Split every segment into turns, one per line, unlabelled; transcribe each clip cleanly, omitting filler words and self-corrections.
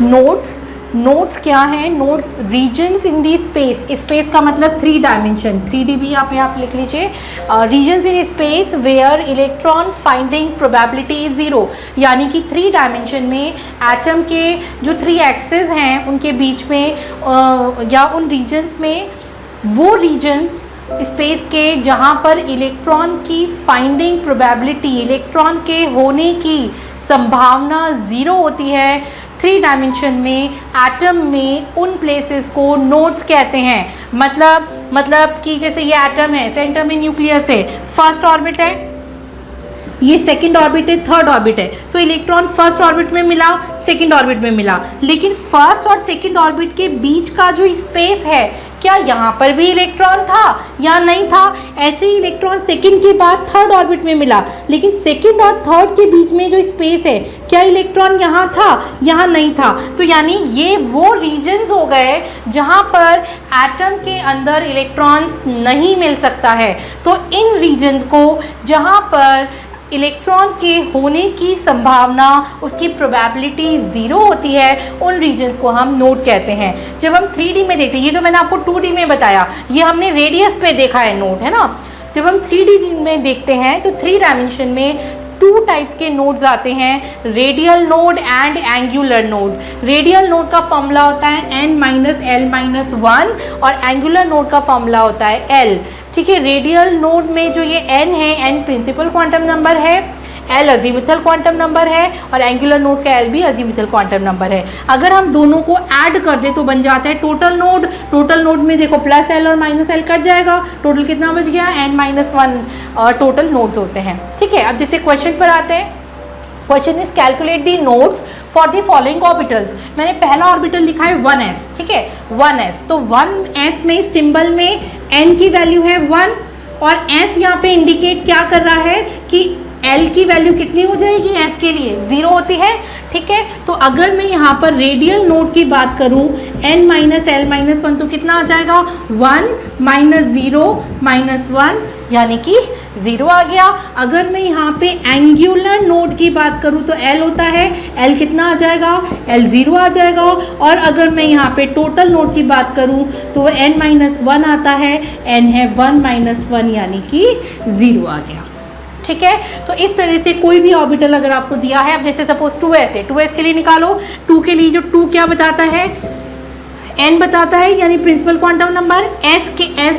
Nodes, nodes क्या हैं? Nodes regions in the space, space का मतलब 3 डायमेंशन, 3D भी यहाँ पे आप लिख लीजिए। Regions in space where electron finding probability is 0, यानी कि 3 डायमेंशन में एटम के जो 3 एक्सेस हैं उनके बीच में या उन रीजन्स में, वो रीजन्स स्पेस के जहाँ पर इलेक्ट्रॉन की फाइंडिंग प्रोबेबिलिटी, इलेक्ट्रॉन के होने की संभावना 0 होती है, 3 डायमेंशन में एटम में उन प्लेसेस को नोड्स कहते हैं। मतलब कि जैसे ये एटम है, सेंटर में न्यूक्लियस है, फर्स्ट ऑर्बिट है, ये सेकंड ऑर्बिट है, थर्ड ऑर्बिट है, तो इलेक्ट्रॉन फर्स्ट ऑर्बिट में मिला, सेकंड ऑर्बिट में मिला, लेकिन फर्स्ट और सेकंड ऑर्बिट के बीच का जो स्पेस है, क्या यहाँ पर भी इलेक्ट्रॉन था या नहीं था? ऐसे ही इलेक्ट्रॉन सेकंड के बाद थर्ड ऑर्बिट में मिला, लेकिन सेकंड और थर्ड के बीच में जो स्पेस है, क्या इलेक्ट्रॉन यहाँ था? यहाँ नहीं था। तो यानी ये वो रीजन्स हो गए जहाँ पर एटम के अंदर इलेक्ट्रॉन्स नहीं मिल सकता है। तो इन रीजन्स को जहाँ पर इलेक्ट्रॉन के होने की संभावना, उसकी प्रोबेबिलिटी 0 होती है, उन रीजन्स को हम नोड कहते हैं। जब हम 3D में देखते हैं, ये तो मैंने आपको 2D में बताया, ये हमने रेडियस पे देखा है नोड, है ना। जब हम 3D में देखते हैं तो 3 डायमेंशन में 2 टाइप्स के नोड्स आते हैं, radial node and angular node. Radial node का फॉर्मूला होता है n-l-1 और एंगुलर नोड का फॉर्मूला होता है l। ठीक है, रेडियल नोड में जो ये n है, n प्रिंसिपल क्वांटम नंबर है, l अजीमुथल क्वांटम नंबर है और एंगुलर नोड का l भी अजीमुथल क्वांटम नंबर है। अगर हम दोनों को ऐड कर दे तो बन जाता है टोटल नोड। टोटल नोड में देखो प्लस l और माइनस l कट जाएगा, टोटल कितना बच गया? n-1 टोटल नोड्स होते हैं। ठीक है, अब जैसे क्वेश्चन पर आते हैं। Question is calculate the nodes for the following orbitals. मैंने पहला ऑर्बिटल लिखा है 1s, ठीक है, 1s। तो 1s में सिंबल में n की वैल्यू है 1 और s यहाँ पे इंडिकेट क्या कर रहा है कि l की वैल्यू कितनी हो जाएगी? s के लिए 0 होती है। ठीक है, तो अगर मैं यहाँ पर रेडियल नोड की बात करूँ n-l-1 तो कितना आ जाएगा? 1 -0 -1 यानी कि 0 आ गया। अगर मैं यहाँ पे एंगुलर नोड की बात करूँ तो l होता है, l कितना आ जाएगा? l 0 आ जाएगा। और अगर मैं यहाँ पे टोटल नोड की बात करूँ तो n-1 आता है, n है 1 -1 यानी कि 0 आ गया। ठीक है, तो इस तरह से कोई भी ऑर्बिटल अगर आपको दिया है, अब जैसे सपोज 2s है, 2s के लिए निकालो। 2 के लिए जो 2 क्या बताता है? n बताता है, यानी प्रिंसिपल क्वांटम नंबर। s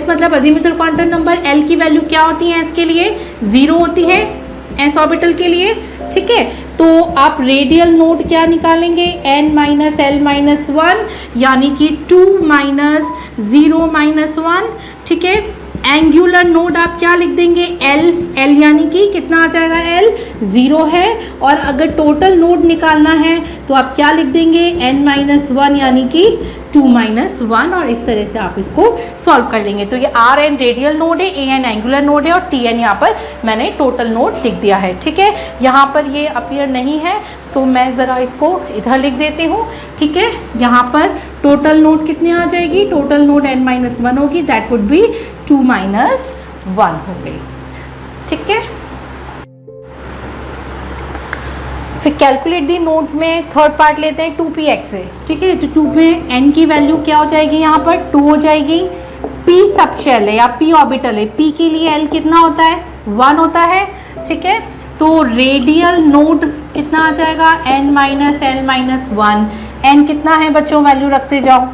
मतलब अजीमुथल क्वांटम नंबर। l की वैल्यू क्या होती है s के लिए? 0 होती है s ऑर्बिटल के लिए। ठीक है, तो आप रेडियल नोड क्या निकालेंगे? n-l-1 यानी कि 2 - 0 -1। ठीक है, एंगुलर नोड आप क्या लिख देंगे? l यानी कि कितना आ जाएगा? l 0 है। और अगर टोटल नोड निकालना है तो आप क्या लिख देंगे? n-1 यानी कि 2 - 1 और इस तरह से आप इसको सॉल्व कर लेंगे। तो ये Rn रेडियल नोड है, An एंगुलर नोड है और Tn यहाँ पर मैंने टोटल नोड लिख दिया है। ठीक है, यहाँ पर ये अपीयर नहीं है तो मैं ज़रा इसको इधर लिख देती हूँ। ठीक है, यहाँ पर टोटल नोड कितनी आ जाएगी? टोटल नोड n-1 होगी, दैट वुड बी 2 - 1 हो गई। ठीक है, फिर कैलकुलेट दी नोड्स में थर्ड पार्ट लेते हैं 2px से। ठीक है, तो 2 में n की वैल्यू क्या हो जाएगी? यहाँ पर 2 हो जाएगी। p सबशेल है या p ऑर्बिटल है, p के लिए l कितना होता है? 1 होता है। ठीक है, तो रेडियल नोड कितना आ जाएगा? n-l-1। n कितना है बच्चों? वैल्यू रखते जाओ।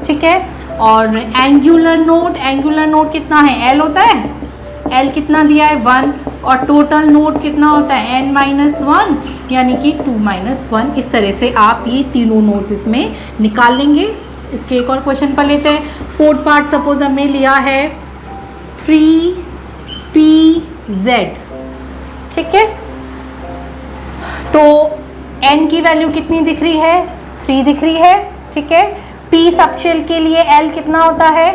ठीक है, और एंगुलर नोड कितना है? l होता है, l कितना दिया है? 1। और टोटल नोड कितना होता है? n-1 यानी कि 2 - 1। इस तरह से आप ये तीनों नोड्स इसमें निकाल लेंगे। इसके एक और क्वेश्चन पर लेते हैं। फोर्थ पार्ट सपोज हमने लिया है 3pz। ठीक है, तो n की वैल्यू कितनी दिख रही है? 3 दिख रही है। ठीक है, p सबशेल के लिए l कितना होता है?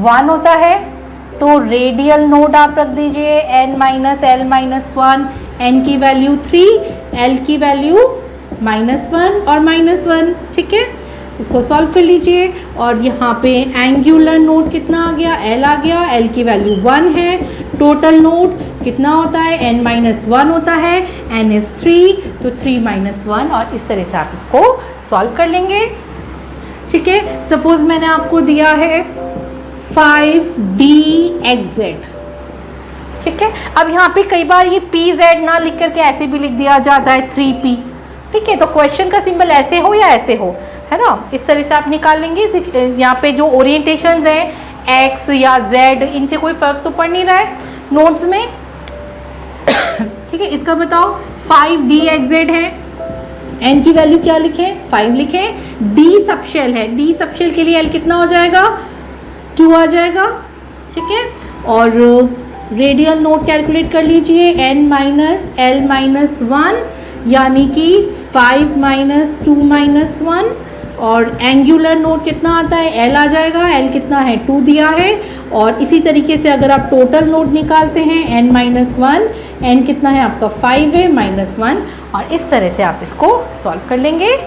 1 होता है। तो रेडियल नोड आप रख दीजिए n-l-1। n की वैल्यू 3, l की वैल्यू -1 और -1। ठीक है, इसको सॉल्व कर लीजिए। और यहाँ पे एंगुलर नोड कितना आ गया, एल आ गया, एल की वैल्यू 1 है। टोटल नोड कितना होता है, n-1 होता है, n इज 3, तो 3-1, और इस तरह से आप इसको सॉल्व कर लेंगे। ठीक है, सपोज मैंने आपको दिया है 5dxz। ठीक है, अब यहाँ पे कई बार ये pz ना लिख करके ऐसे भी लिख दिया जाता है 3p। ठीक है, तो क्वेश्चन का सिंबल ऐसे हो या ऐसे हो, है ना, इस तरह से आप निकाल लेंगे। यहाँ पे जो ओरिएंटेशंस हैं x या z, इनसे कोई फर्क तो पड़ नहीं रहा है नोट्स में। ठीक है, इसका बताओ 5dxz है, n की वैल्यू क्या लिखें, 5 लिखें। d सबशेल है, d सबशेल के लिए l कितना हो जाएगा, 2 आ जाएगा। ठीक है, और रेडियल नोड कैलकुलेट कर लीजिए, n-l-1 यानी कि 5-2-1, और एंगुलर नोड कितना आता है, l आ जाएगा, l कितना है, 2 दिया है। और इसी तरीके से अगर आप टोटल नोड निकालते हैं n-1, n कितना है आपका 5 है, -1, और इस तरह से आप इसको सॉल्व कर लेंगे।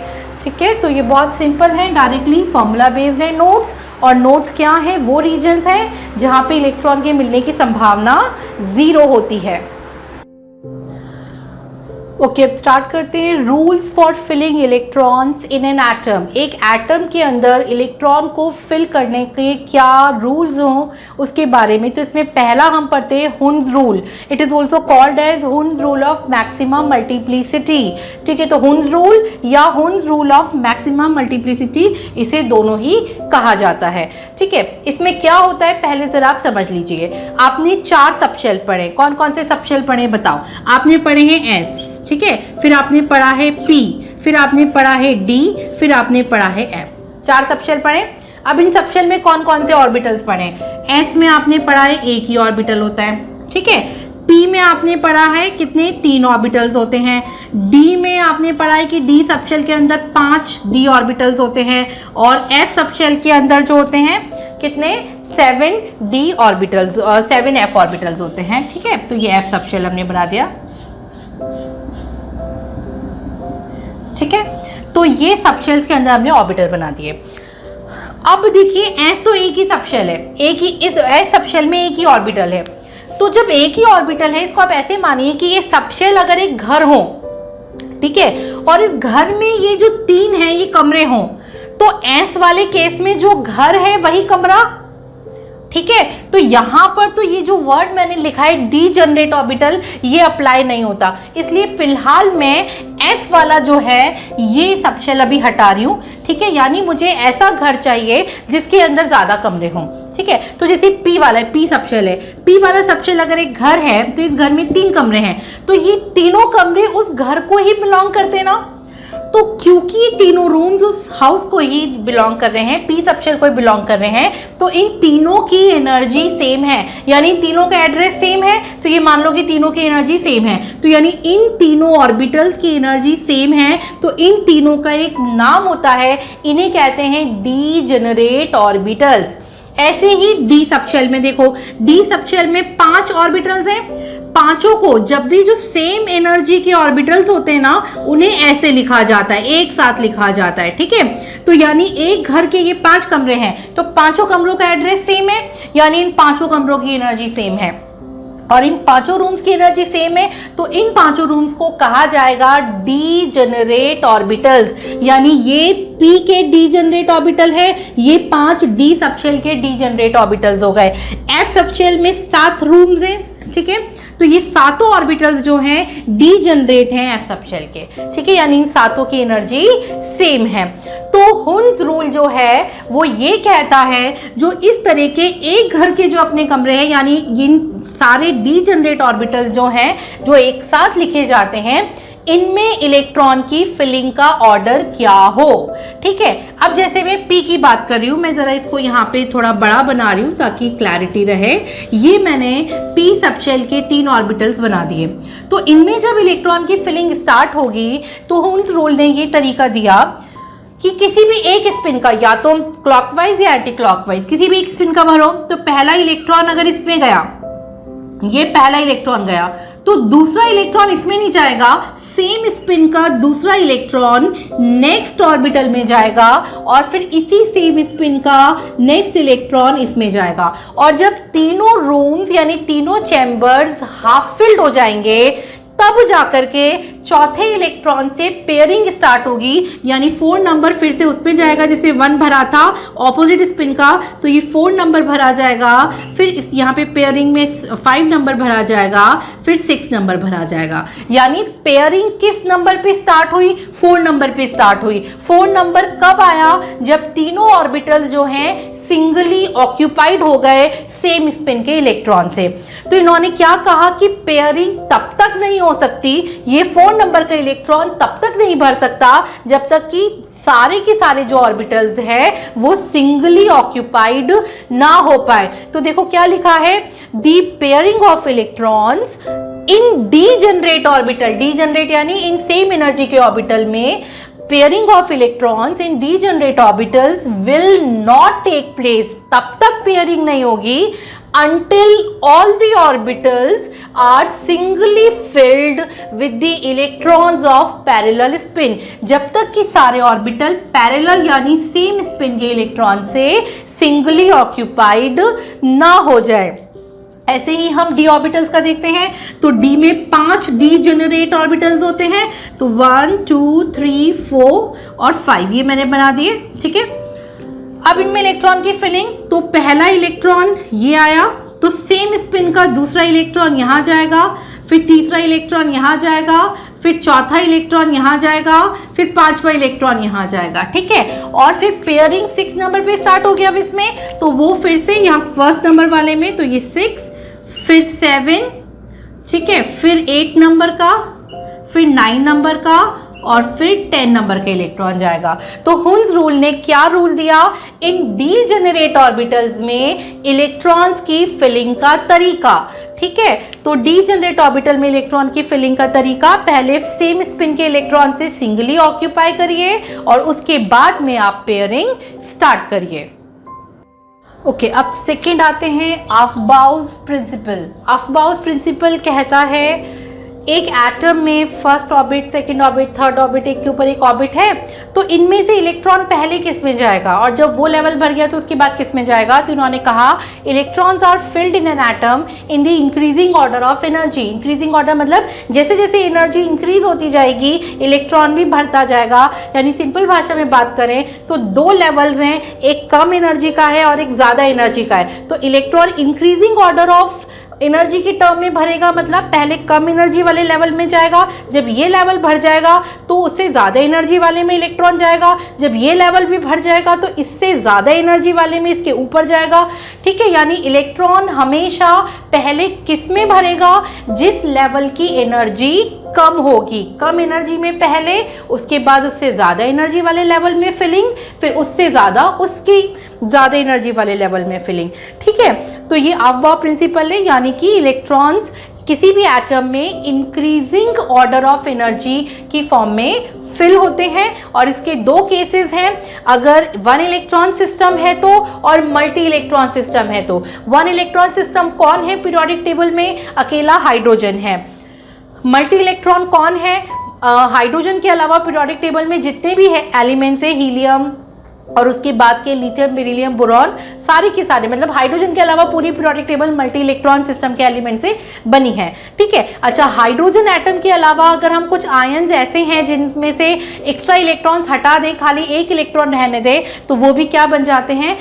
ठीक है, तो ये बहुत सिंपल है, डायरेक्टली फॉर्मूला बेस्ड है नोड्स। और नोड्स क्या है, वो रीजन्स हैं जहाँ पे इलेक्ट्रॉन के मिलने की संभावना 0 होती है। ओके, अब स्टार्ट करते हैं। Rules for filling electrons in an atom. एक एटम के अंदर इलेक्ट्रॉन को फिल करने के क्या रूल्स हों उसके बारे में। तो इसमें पहला हम पढ़ते हैं Hund's rule. It is also called as Hund's rule of maximum multiplicity. ठीक है, तो हुन्स रूल या Hund's rule of maximum multiplicity, इसे दोनों ही कहा जाता है। ठीक है, इसमें क्या होता है पहले जरा आप समझ लीजिए। आपने 4 सबशेल पढ़े, कौन कौन से सबशेल पढ़े बताओ। आपने पढ़े हैं S, ठीक है, फिर आपने पढ़ा है P, फिर आपने पढ़ा है D, फिर आपने पढ़ा है F। 4 सबशेल पढ़े। अब इन सबशेल में कौन कौन से ऑर्बिटल्स पढ़े। S में आपने पढ़ा है एक ही ऑर्बिटल होता है। ठीक है, P में आपने पढ़ा है कितने, 3 ऑर्बिटल्स होते हैं। D में आपने पढ़ा है कि D सबशेल के अंदर 5 D ऑर्बिटल्स होते हैं। और F सबशेल के अंदर जो होते हैं कितने, 7 D ऑर्बिटल्स, 7 F ऑर्बिटल्स होते हैं। ठीक है, तो ये F सबशेल हमने बना दिया। ठीक है, तो ये सबशेल्स के अंदर हमने ऑर्बिटल बना दिए। अब देखिए S तो एक ही सबशेल है, एक ही इस S सबशेल में एक ही ऑर्बिटल है। तो जब एक ही ऑर्बिटल है, इसको आप ऐसे मानिए कि ये सबशेल अगर एक घर हो, ठीक है, और इस घर में ये जो 3 हैं ये कमरे हों, तो S वाले केस में जो घर है वही कमरा। ठीक है, तो यहां पर तो ये जो वर्ड मैंने लिखा है डीजनरेट ऑर्बिटल, ये अप्लाई नहीं होता। इसलिए फिलहाल मैं S वाला जो है ये सबशेल अभी हटा रही हूं। ठीक है, यानी मुझे ऐसा घर चाहिए जिसके अंदर ज्यादा कमरे हों। ठीक है, तो जैसे P वाला है, P सबशेल है, P वाला सबशेल अगर एक घर है तो इस घर में 3 कमरे हैं, तो ये तीनों कमरे उस घर को ही बिलोंग करते ना। तो क्योंकि ये तीनों रूम्स उस हाउस को ही बिलोंग कर रहे हैं, P सबशेल को ही बिलोंग कर रहे हैं, तो इन तीनों की एनर्जी सेम है, यानी तीनों का एड्रेस सेम है। तो ये मान लो कि तीनों की एनर्जी सेम है, तो यानी इन तीनों ऑर्बिटल्स की एनर्जी सेम है। तो इन तीनों का एक नाम होता है, इन्हें कहते हैं डीजनरेट ऑर्बिटल्स। ऐसे ही D सबशेल में देखो, D सबशेल में 5 ऑर्बिटल्स हैं। पांचों को जब भी जो सेम एनर्जी के ऑर्बिटल्स होते हैं ना, उन्हें ऐसे लिखा जाता है, एक साथ लिखा जाता है। ठीक है, तो यानी एक घर के ये 5 कमरे हैं, तो पांचों कमरों का एड्रेस सेम है, यानी इन पांचों कमरों की एनर्जी सेम है। और इन पांचों रूम्स की एनर्जी सेम है, तो इन पांचों रूम्स को कहा जाएगा डीजनरेट ऑर्बिटल्स। यानी ये P के डीजनरेट ऑर्बिटल है, ये 5 D सबशेल के डीजनरेट ऑर्बिटल्स हो गए। F सबशेल में 7 रूम्स हैं। ठीक है, तो ये 7 ऑर्बिटल्स जो हैं डीजनरेट हैं F सबशेल के। ठीक है, यानी इन 7 की एनर्जी सेम है। तो हुन्स रूल जो है वो ये कहता है, जो इस तरह के एक घर के जो अपने कमरे हैं, यानी इन सारे डीजनरेट ऑर्बिटल्स जो हैं जो एक साथ लिखे जाते हैं, इनमें इलेक्ट्रॉन की फिलिंग का ऑर्डर क्या हो। ठीक है, अब जैसे मैं P की बात कर रही हूँ, मैं जरा इसको यहाँ पे थोड़ा बड़ा बना रही हूँ ताकि क्लैरिटी रहे। ये मैंने P सबशेल के 3 ऑर्बिटल्स बना दिए। तो इनमें जब इलेक्ट्रॉन की फिलिंग स्टार्ट होगी, तो हुन्स रूल ने ये तरीका दिया कि किसी भी एक स्पिन का, या तो क्लॉकवाइज या एंटी क्लॉकवाइज, किसी भी एक स्पिन का भरो, तो पहला इलेक्ट्रॉन अगर इसमें गया, ये पहला इलेक्ट्रॉन गया, तो दूसरा इलेक्ट्रॉन इसमें नहीं जाएगा, सेम स्पिन का दूसरा इलेक्ट्रॉन नेक्स्ट ऑर्बिटल में जाएगा और फिर इसी सेम स्पिन का नेक्स्ट इलेक्ट्रॉन इसमें जाएगा। और जब तीनों रूम्स यानी तीनों चैम्बर्स हाफ फिल्ड हो जाएंगे तब जाकर के चौथे इलेक्ट्रॉन से पेयरिंग स्टार्ट होगी, यानी 4 नंबर फिर से उस पे जाएगा जिसपे 1 भरा था ऑपोजिट स्पिन का, तो ये 4 नंबर भरा जाएगा, फिर इस यहाँ पे पेयरिंग में 5 नंबर भरा जाएगा, फिर 6 नंबर भरा जाएगा। यानी पेयरिंग किस नंबर पे स्टार्ट हुई? 4 नंबर पे स्टार्ट हुई। 4 नंबर कब आया? जब तीनों ऑर्बिटल्स जो हैं सिंगली ऑक्यूपाइड हो गए सेम स्पिन के इलेक्ट्रॉन से। तो इन्होंने क्या कहा कि पेयरिंग तब तक नहीं हो सकती, ये 4 नंबर का इलेक्ट्रॉन तब तक नहीं भर सकता जब तक कि सारे के सारे जो ऑर्बिटल्स हैं वो सिंगली ऑक्यूपाइड ना हो पाए। तो देखो क्या लिखा है, the pairing of electrons in degenerate orbital, degenerate यानी इन सेम एनर्जी के ऑर्बिटल में, pairing of electrons in degenerate orbitals will not take place, तब तक पेयरिंग नहीं होगी until all the orbitals are singly filled with the electrons of parallel spin, जब तक कि सारे ऑर्बिटल पैरेलल यानी सेम स्पिन के इलेक्ट्रॉन से सिंगली ऑक्यूपाइड ना हो जाए। ऐसे ही हम डी ऑर्बिटल्स का देखते हैं, तो डी में 5 डीजेनरेट ऑर्बिटल्स होते हैं, तो 1 2 3 4 और 5 ये मैंने बना दिए, ठीक है। अब इनमें इलेक्ट्रॉन की फिलिंग, तो पहला इलेक्ट्रॉन ये आया तो सेम स्पिन का दूसरा इलेक्ट्रॉन यहाँ जाएगा, फिर तीसरा इलेक्ट्रॉन यहाँ जाएगा, फिर चौथा इलेक्ट्रॉन यहाँ जाएगा, फिर 5वां इलेक्ट्रॉन यहाँ जाएगा, ठीक है। और फिर पेयरिंग 6 नंबर पे स्टार्ट हो गया अब इसमें, तो वो फिर से यहाँ फर्स्ट नंबर वाले में तो ये 6, फिर 7, ठीक है, फिर 8 नंबर का, फिर 9 नंबर का और फिर 10 नंबर का इलेक्ट्रॉन जाएगा। तो हुन्स रूल ने क्या रूल दिया, इन डीजेनरेट ऑर्बिटल्स में इलेक्ट्रॉन्स की फिलिंग का तरीका, ठीक है। तो डीजेनरेट ऑर्बिटल में इलेक्ट्रॉन की फिलिंग का तरीका, पहले सेम स्पिन के इलेक्ट्रॉन से सिंगली ऑक्यूपाई करिए और उसके बाद में आप पेयरिंग स्टार्ट करिए। ओके, अब सेकेंड आते हैं अफबाउस प्रिंसिपल। अफबाउस प्रिंसिपल कहता है एक एटम में first orbit, second orbit, third orbit, एक के ऊपर एक ऑर्बिट है, तो इनमें से इलेक्ट्रॉन पहले किस में जाएगा और जब वो लेवल भर गया तो उसके बाद किस में जाएगा। तो इन्होंने कहा electrons are filled in an atom in the increasing order of energy. Increasing order मतलब जैसे जैसे एनर्जी इंक्रीज होती जाएगी इलेक्ट्रॉन भी भरता जाएगा। यानी सिंपल भाषा में बात करें तो 2 लेवल्स हैं, एक कम एनर्जी का है और एक ज़्यादा एनर्जी का है। तो electron increasing order of energy की टर्म में भरेगा, मतलब पहले कम एनर्जी वाले लेवल में जाएगा, जब ये लेवल भर जाएगा तो उससे ज़्यादा एनर्जी वाले में इलेक्ट्रॉन जाएगा, जब ये लेवल भी भर जाएगा तो इससे ज़्यादा एनर्जी वाले में इसके ऊपर जाएगा, ठीक है। यानी इलेक्ट्रॉन हमेशा पहले किस में भरेगा, जिस लेवल की एनर्जी कम होगी, कम एनर्जी में पहले, उसके बाद उससे ज़्यादा एनर्जी वाले लेवल में फिलिंग, फिर उससे ज़्यादा उसकी ज़्यादा एनर्जी वाले लेवल में फिलिंग, ठीक है। तो ये अफबाउ प्रिंसिपल है, यानी कि इलेक्ट्रॉन्स किसी भी एटम में इंक्रीजिंग ऑर्डर ऑफ एनर्जी की फॉर्म में फिल होते हैं। और इसके 2 केसेस हैं, अगर 1 इलेक्ट्रॉन सिस्टम है तो और मल्टी इलेक्ट्रॉन सिस्टम है तो। 1 इलेक्ट्रॉन सिस्टम कौन है पीरियोडिक टेबल में? अकेला हाइड्रोजन है। मल्टी इलेक्ट्रॉन कौन है? हाइड्रोजन के अलावा पीरियोडिक टेबल में जितने भी है एलिमेंट्स है, हीलियम और उसके बाद के लिथियम, बेरिलियम, बोरॉन, सारे के सारे, मतलब हाइड्रोजन के अलावा पूरी periodic table multi electron system के एलिमेंट से बनी है, ठीक है। अच्छा, हाइड्रोजन एटम के अलावा अगर हम कुछ आयन्स ऐसे हैं जिनमें से एक्स्ट्रा इलेक्ट्रॉन्स हटा दें, खाली एक इलेक्ट्रॉन रहने दें, तो वो भी क्या बन जाते हैं,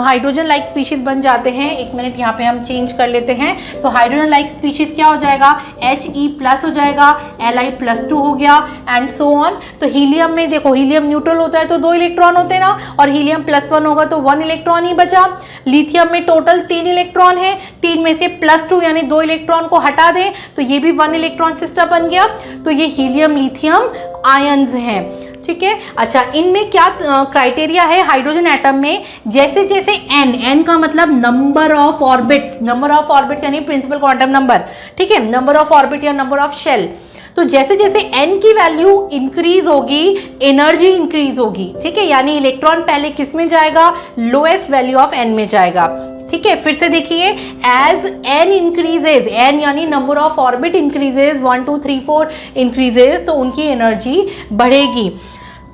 हाइड्रोजन लाइक स्पीशीज बन जाते हैं। एक मिनट यहाँ पे हम चेंज कर लेते हैं, तो हाइड्रोजन लाइक स्पीशीज क्या हो जाएगा, He+ हो जाएगा, Li+2 हो गया एंड सो ऑन। तो हीलियम में देखो, हीलियम न्यूट्रल होता है तो 2 इलेक्ट्रॉन होते हैं ना, और हीलियम +1 होगा तो 1 इलेक्ट्रॉन ही बचा। लिथियम में टोटल 3 इलेक्ट्रॉन है, 3 में से +2 यानी 2 इलेक्ट्रॉन को हटा दें तो ये भी 1 इलेक्ट्रॉन सिस्टम बन गया। तो ये हीलियम लिथियम आयन्स हैं, ठीक है। अच्छा, इनमें क्या क्राइटेरिया है हाइड्रोजन एटम में, जैसे जैसे n का मतलब नंबर ऑफ ऑर्बिट्स यानी प्रिंसिपल क्वांटम नंबर, ठीक है, नंबर ऑफ ऑर्बिट या नंबर ऑफ शेल। तो जैसे जैसे n की वैल्यू इंक्रीज होगी एनर्जी इंक्रीज होगी, ठीक है। यानी इलेक्ट्रॉन पहले किस में जाएगा, लोएस्ट वैल्यू ऑफ n में जाएगा, ठीक है, फिर से देखिए, एज n इंक्रीजेज, n यानी number of orbit increases, 1 2 3 4 increases, तो उनकी एनर्जी बढ़ेगी।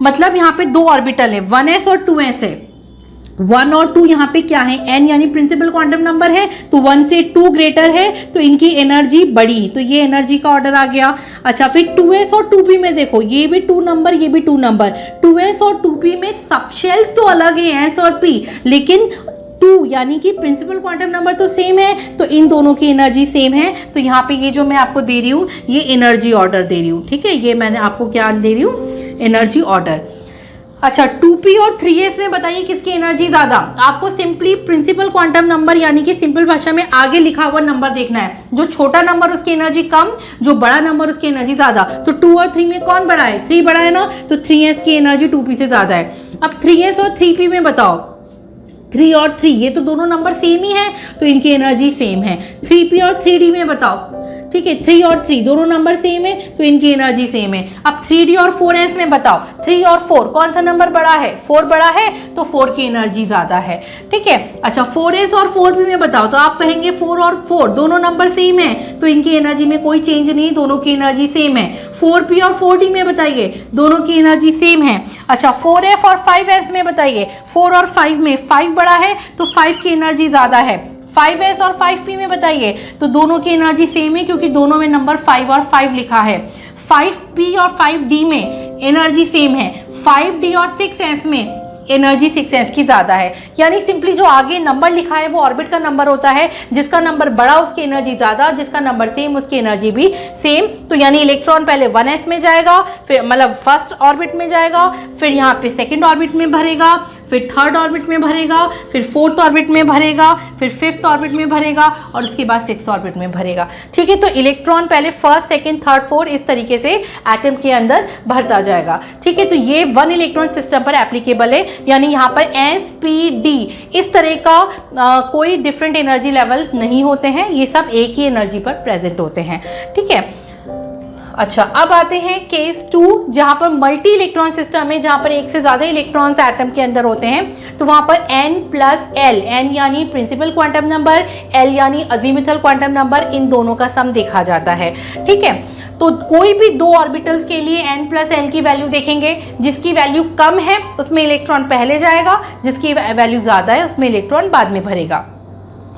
मतलब यहाँ पे दो ऑर्बिटल है, 1s और 2s है। 1 और 2 यहाँ पे क्या है, n यानी प्रिंसिपल क्वांटम नंबर है, तो 1 से 2 ग्रेटर है तो इनकी एनर्जी बढ़ी, तो ये एनर्जी का ऑर्डर आ गया। अच्छा, फिर 2s और 2p में देखो, ये भी 2 नंबर, ये भी 2 नंबर, 2s और 2p में सबशेल्स तो अलग है s और p, लेकिन 2 यानी कि प्रिंसिपल क्वांटम नंबर तो सेम है, तो इन दोनों की एनर्जी सेम है। तो यहाँ पे ये जो मैं आपको दे रही हूँ, ये एनर्जी ऑर्डर दे रही हूँ, ठीक है, ये मैंने आपको क्या दे रही हूँ, एनर्जी ऑर्डर। अच्छा, 2p और 3s में बताइए किसकी एनर्जी ज़्यादा। आपको सिंपली प्रिंसिपल क्वांटम नंबर यानी कि सिंपल भाषा में आगे लिखा हुआ नंबर देखना है, जो छोटा नंबर उसकी एनर्जी कम, जो बड़ा नंबर उसकी एनर्जी ज़्यादा। तो 2 और 3 में कौन बड़ा है, 3 बड़ा है ना, तो 3s की एनर्जी 2p से ज़्यादा है। अब 3s और 3p में बताओ, 3 और 3 ये तो दोनों नंबर सेम ही है, तो इनकी एनर्जी सेम है। 3p और 3d में बताओ, ठीक है, 3 और 3 दोनों नंबर सेम है, तो इनकी एनर्जी सेम है। अब 3d और 4s में बताओ, 3 और 4 कौन सा नंबर बड़ा है, 4 बड़ा है, तो 4 की एनर्जी ज़्यादा है, ठीक है। अच्छा, 4s और 4p में बताओ, तो आप कहेंगे 4 और 4 दोनों नंबर सेम है, तो इनकी एनर्जी में कोई चेंज नहीं, दोनों की एनर्जी सेम है। 4p और 4d में बताइए, दोनों की एनर्जी सेम है। अच्छा, 4f और 5s में बताइए, 4 और 5 में 5 बड़ा है, तो 5 की एनर्जी ज़्यादा है। 5s और 5p में बताइए, तो दोनों की एनर्जी सेम है, क्योंकि दोनों में नंबर 5 और 5 लिखा है। 5p और 5d में एनर्जी सेम है, 5d और 6s में एनर्जी 6s की ज़्यादा है। यानी सिंपली जो आगे नंबर लिखा है वो ऑर्बिट का नंबर होता है, जिसका नंबर बड़ा उसकी एनर्जी ज़्यादा, जिसका नंबर सेम उसकी एनर्जी भी सेम। तो यानी इलेक्ट्रॉन पहले 1s में जाएगा, फिर मतलब फर्स्ट ऑर्बिट में जाएगा, फिर यहाँ पे सेकेंड ऑर्बिट में भरेगा, फिर थर्ड ऑर्बिट में भरेगा, फिर फोर्थ ऑर्बिट में भरेगा, फिर फिफ्थ ऑर्बिट में भरेगा, और उसके बाद सिक्स्थ ऑर्बिट में भरेगा, ठीक है। तो इलेक्ट्रॉन पहले फर्स्ट सेकेंड थर्ड फोर्थ इस तरीके से एटम के अंदर भरता जाएगा, ठीक है। तो ये 1 इलेक्ट्रॉन सिस्टम पर एप्लीकेबल है, यानी यहाँ पर s p d इस तरह का कोई डिफरेंट एनर्जी लेवल नहीं होते हैं, ये सब एक ही एनर्जी पर प्रेजेंट होते हैं, ठीक है। अच्छा, अब आते हैं केस 2, जहाँ पर मल्टी इलेक्ट्रॉन सिस्टम है, जहाँ पर एक से ज़्यादा इलेक्ट्रॉन्स एटम के अंदर होते हैं। तो वहाँ पर n प्लस l, n यानी प्रिंसिपल क्वांटम नंबर, l यानी अजीमुथल क्वांटम नंबर, इन दोनों का सम देखा जाता है, ठीक है। तो कोई भी दो ऑर्बिटल्स के लिए n प्लस l की वैल्यू देखेंगे, जिसकी वैल्यू कम है उसमें इलेक्ट्रॉन पहले जाएगा, जिसकी वैल्यू ज़्यादा है उसमें इलेक्ट्रॉन बाद में भरेगा।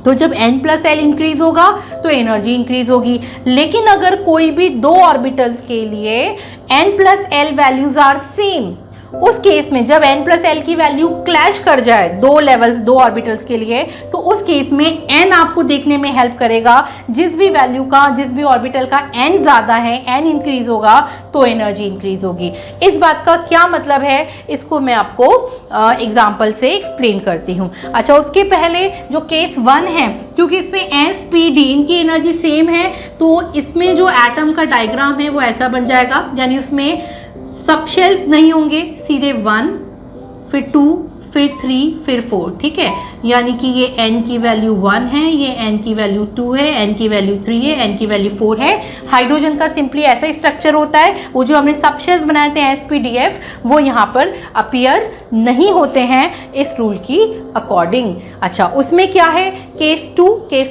तो जब n प्लस एल इंक्रीज होगा तो एनर्जी इंक्रीज होगी। लेकिन अगर कोई भी दो ऑर्बिटल्स के लिए n plus L values are same, उस केस में जब n प्लस एल की वैल्यू क्लैश कर जाए दो लेवल्स, दो ऑर्बिटल्स के लिए, तो उस केस में n आपको देखने में हेल्प करेगा। जिस भी वैल्यू का, जिस भी ऑर्बिटल का n ज़्यादा है, n इंक्रीज होगा तो एनर्जी इंक्रीज होगी। इस बात का क्या मतलब है, इसको मैं आपको एग्जाम्पल से एक्सप्लेन करती हूँ। अच्छा, उसके पहले जो केस 1 है, क्योंकि इसमें s p d इनकी एनर्जी सेम है, तो इसमें जो एटम का डायग्राम है वो ऐसा बन जाएगा, यानी उसमें सब शेल्स नहीं होंगे, सीधे 1 फिर 2 फिर 3 फिर 4, ठीक है। यानी कि ये n की वैल्यू 1 है, ये n की वैल्यू 2 है, n की वैल्यू 3 है, n की वैल्यू 4 है। हाइड्रोजन का सिंपली ऐसा ही स्ट्रक्चर होता है, वो जो हमने सब शेल्स बनाए थे sp-df, वो यहाँ पर अपीयर नहीं होते हैं इस रूल की अकॉर्डिंग। अच्छा, उसमें क्या है, केस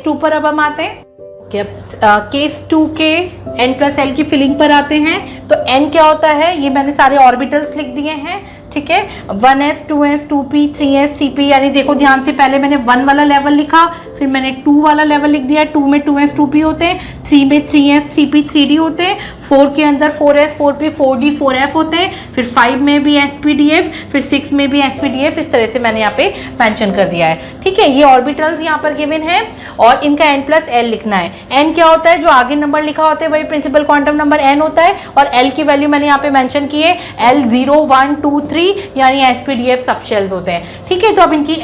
2 पर अब हम आते हैं। केस 2 के n प्लस एल की फिलिंग पर आते हैं। तो n क्या होता है, ये मैंने सारे ऑर्बिटल्स लिख दिए हैं, ठीक है। 1s 2s 2p 3s 3p, यानी देखो ध्यान से, पहले मैंने 1 वाला लेवल लिखा, फिर मैंने 2 वाला लेवल लिख दिया। 2 में 2s 2p होते हैं, 3 में 3s 3p 3d होते हैं, 4 के अंदर 4s 4p 4d 4f होते हैं, फिर 5 में भी sp-df, फिर 6 में भी sp-df। इस तरह से मैंने यहाँ पे मेंशन कर दिया है, ठीक है। ये ऑर्बिटल्स यहाँ पर गिवन है और इनका n प्लस एल लिखना है। n क्या होता है, जो आगे नंबर लिखा होता है वही प्रिंसिपल क्वांटम नंबर n होता है, और l की वैल्यू मैंने यहाँ पे मेंशन की है, l 0 1 2 3 यानी sp-df सब शेल्स होते हैं, ठीक है। तो अब इनकी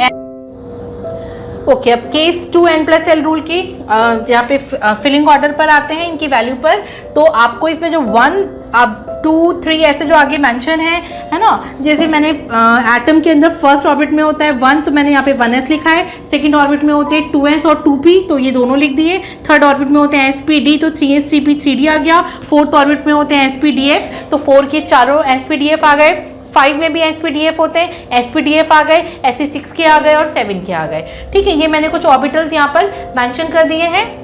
ओके, अब case 2 n plus L rule की यहाँ पे फिलिंग ऑर्डर पर आते हैं, इनकी वैल्यू पर। तो आपको इसमें जो 1 अब 2 3 ऐसे जो आगे मेंशन है ना, जैसे मैंने एटम के अंदर फर्स्ट ऑर्बिट में होता है 1, तो मैंने यहाँ पे 1s लिखा है। सेकंड ऑर्बिट में होते हैं 2s और 2p, तो ये दोनों लिख दिए। थर्ड ऑर्बिट में होते हैं sp-d, तो 3s 3p 3d आ गया। फोर्थ ऑर्बिट में होते हैं sp-df, तो 4 के चारों sp-df आ गए। 5 में भी sp-df होते हैं, sp-df आ गए, Sc6 के आ गए और 7 के आ गए। ठीक है, ये मैंने कुछ ऑर्बिटल्स यहाँ पर मेंशन कर दिए हैं।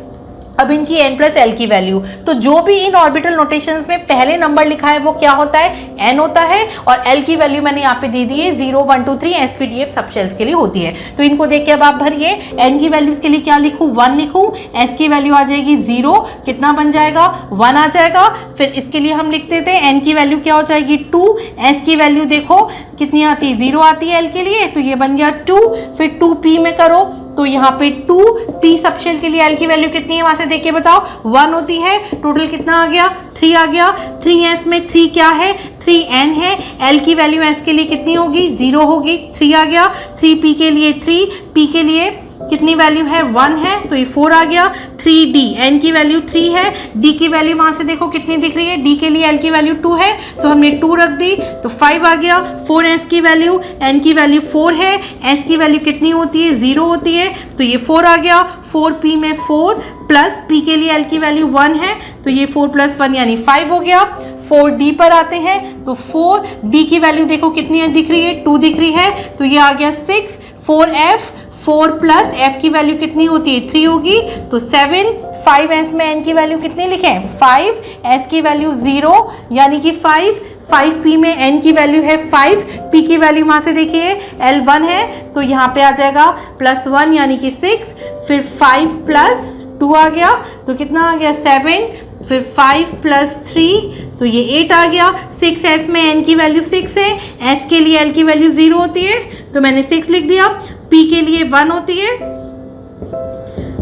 अब इनकी n+l की वैल्यू, तो जो भी इन ऑर्बिटल नोटेशंस में पहले नंबर लिखा है वो क्या होता है, n होता है, और l की वैल्यू मैंने यहाँ पे दे दी है 0 1 2 3 sp-df सब शेल्स के लिए होती है। तो इनको देख के अब आप भरिए, n की वैल्यू के लिए क्या लिखूँ, 1 लिखूँ, s की वैल्यू आ जाएगी 0, कितना बन जाएगा, 1 आ जाएगा। फिर इसके लिए हम लिख देते हैं n की वैल्यू क्या हो जाएगी 2, s की वैल्यू देखो कितनी आती है, 0 आती है l के लिए, तो ये बन गया 2। फिर 2p में करो तो यहाँ पे 2p सबशेल के लिए l की वैल्यू कितनी है, वहां से देख के बताओ, 1 होती है। टोटल कितना आ गया, 3 आ गया। 3s में 3 क्या है, 3n है। l की वैल्यू s के लिए कितनी होगी, 0 होगी, 3 आ गया। 3p के लिए 3, p के लिए कितनी वैल्यू है, 1 है, तो ये 4 आ गया। 3d, n की वैल्यू 3 है, d की वैल्यू वहां से देखो कितनी दिख रही है, d के लिए l की वैल्यू 2 है, तो हमने 2 रख दी, तो 5 आ गया। 4s की वैल्यू, n की वैल्यू 4 है, s की वैल्यू कितनी होती है, 0 होती है, तो ये 4 आ गया। 4p में 4 प्लस p के लिए l की वैल्यू 1 है, तो ये 4 + 1 यानी 5 हो गया। 4d पर आते हैं, तो 4d की वैल्यू देखो कितनी दिख रही है, 2 दिख रही है, तो ये आ गया 6। 4f, 4 प्लस f की वैल्यू कितनी होती है, 3 होगी, तो 7। 5s में n की वैल्यू कितनी लिखें, 5, s की वैल्यू 0 यानी कि 5। 5p में n की वैल्यू है 5, p की वैल्यू वहाँ से देखिए l1 है, तो यहाँ पे आ जाएगा +1 यानी कि 6। फिर 5 + 2 आ गया, तो कितना आ गया 7। फिर 5 + 3, तो ये 8 आ गया। 6s में n की वैल्यू 6 है, s के लिए l की वैल्यू 0 होती है, तो मैंने 6 लिख दिया। p के लिए 1 होती है,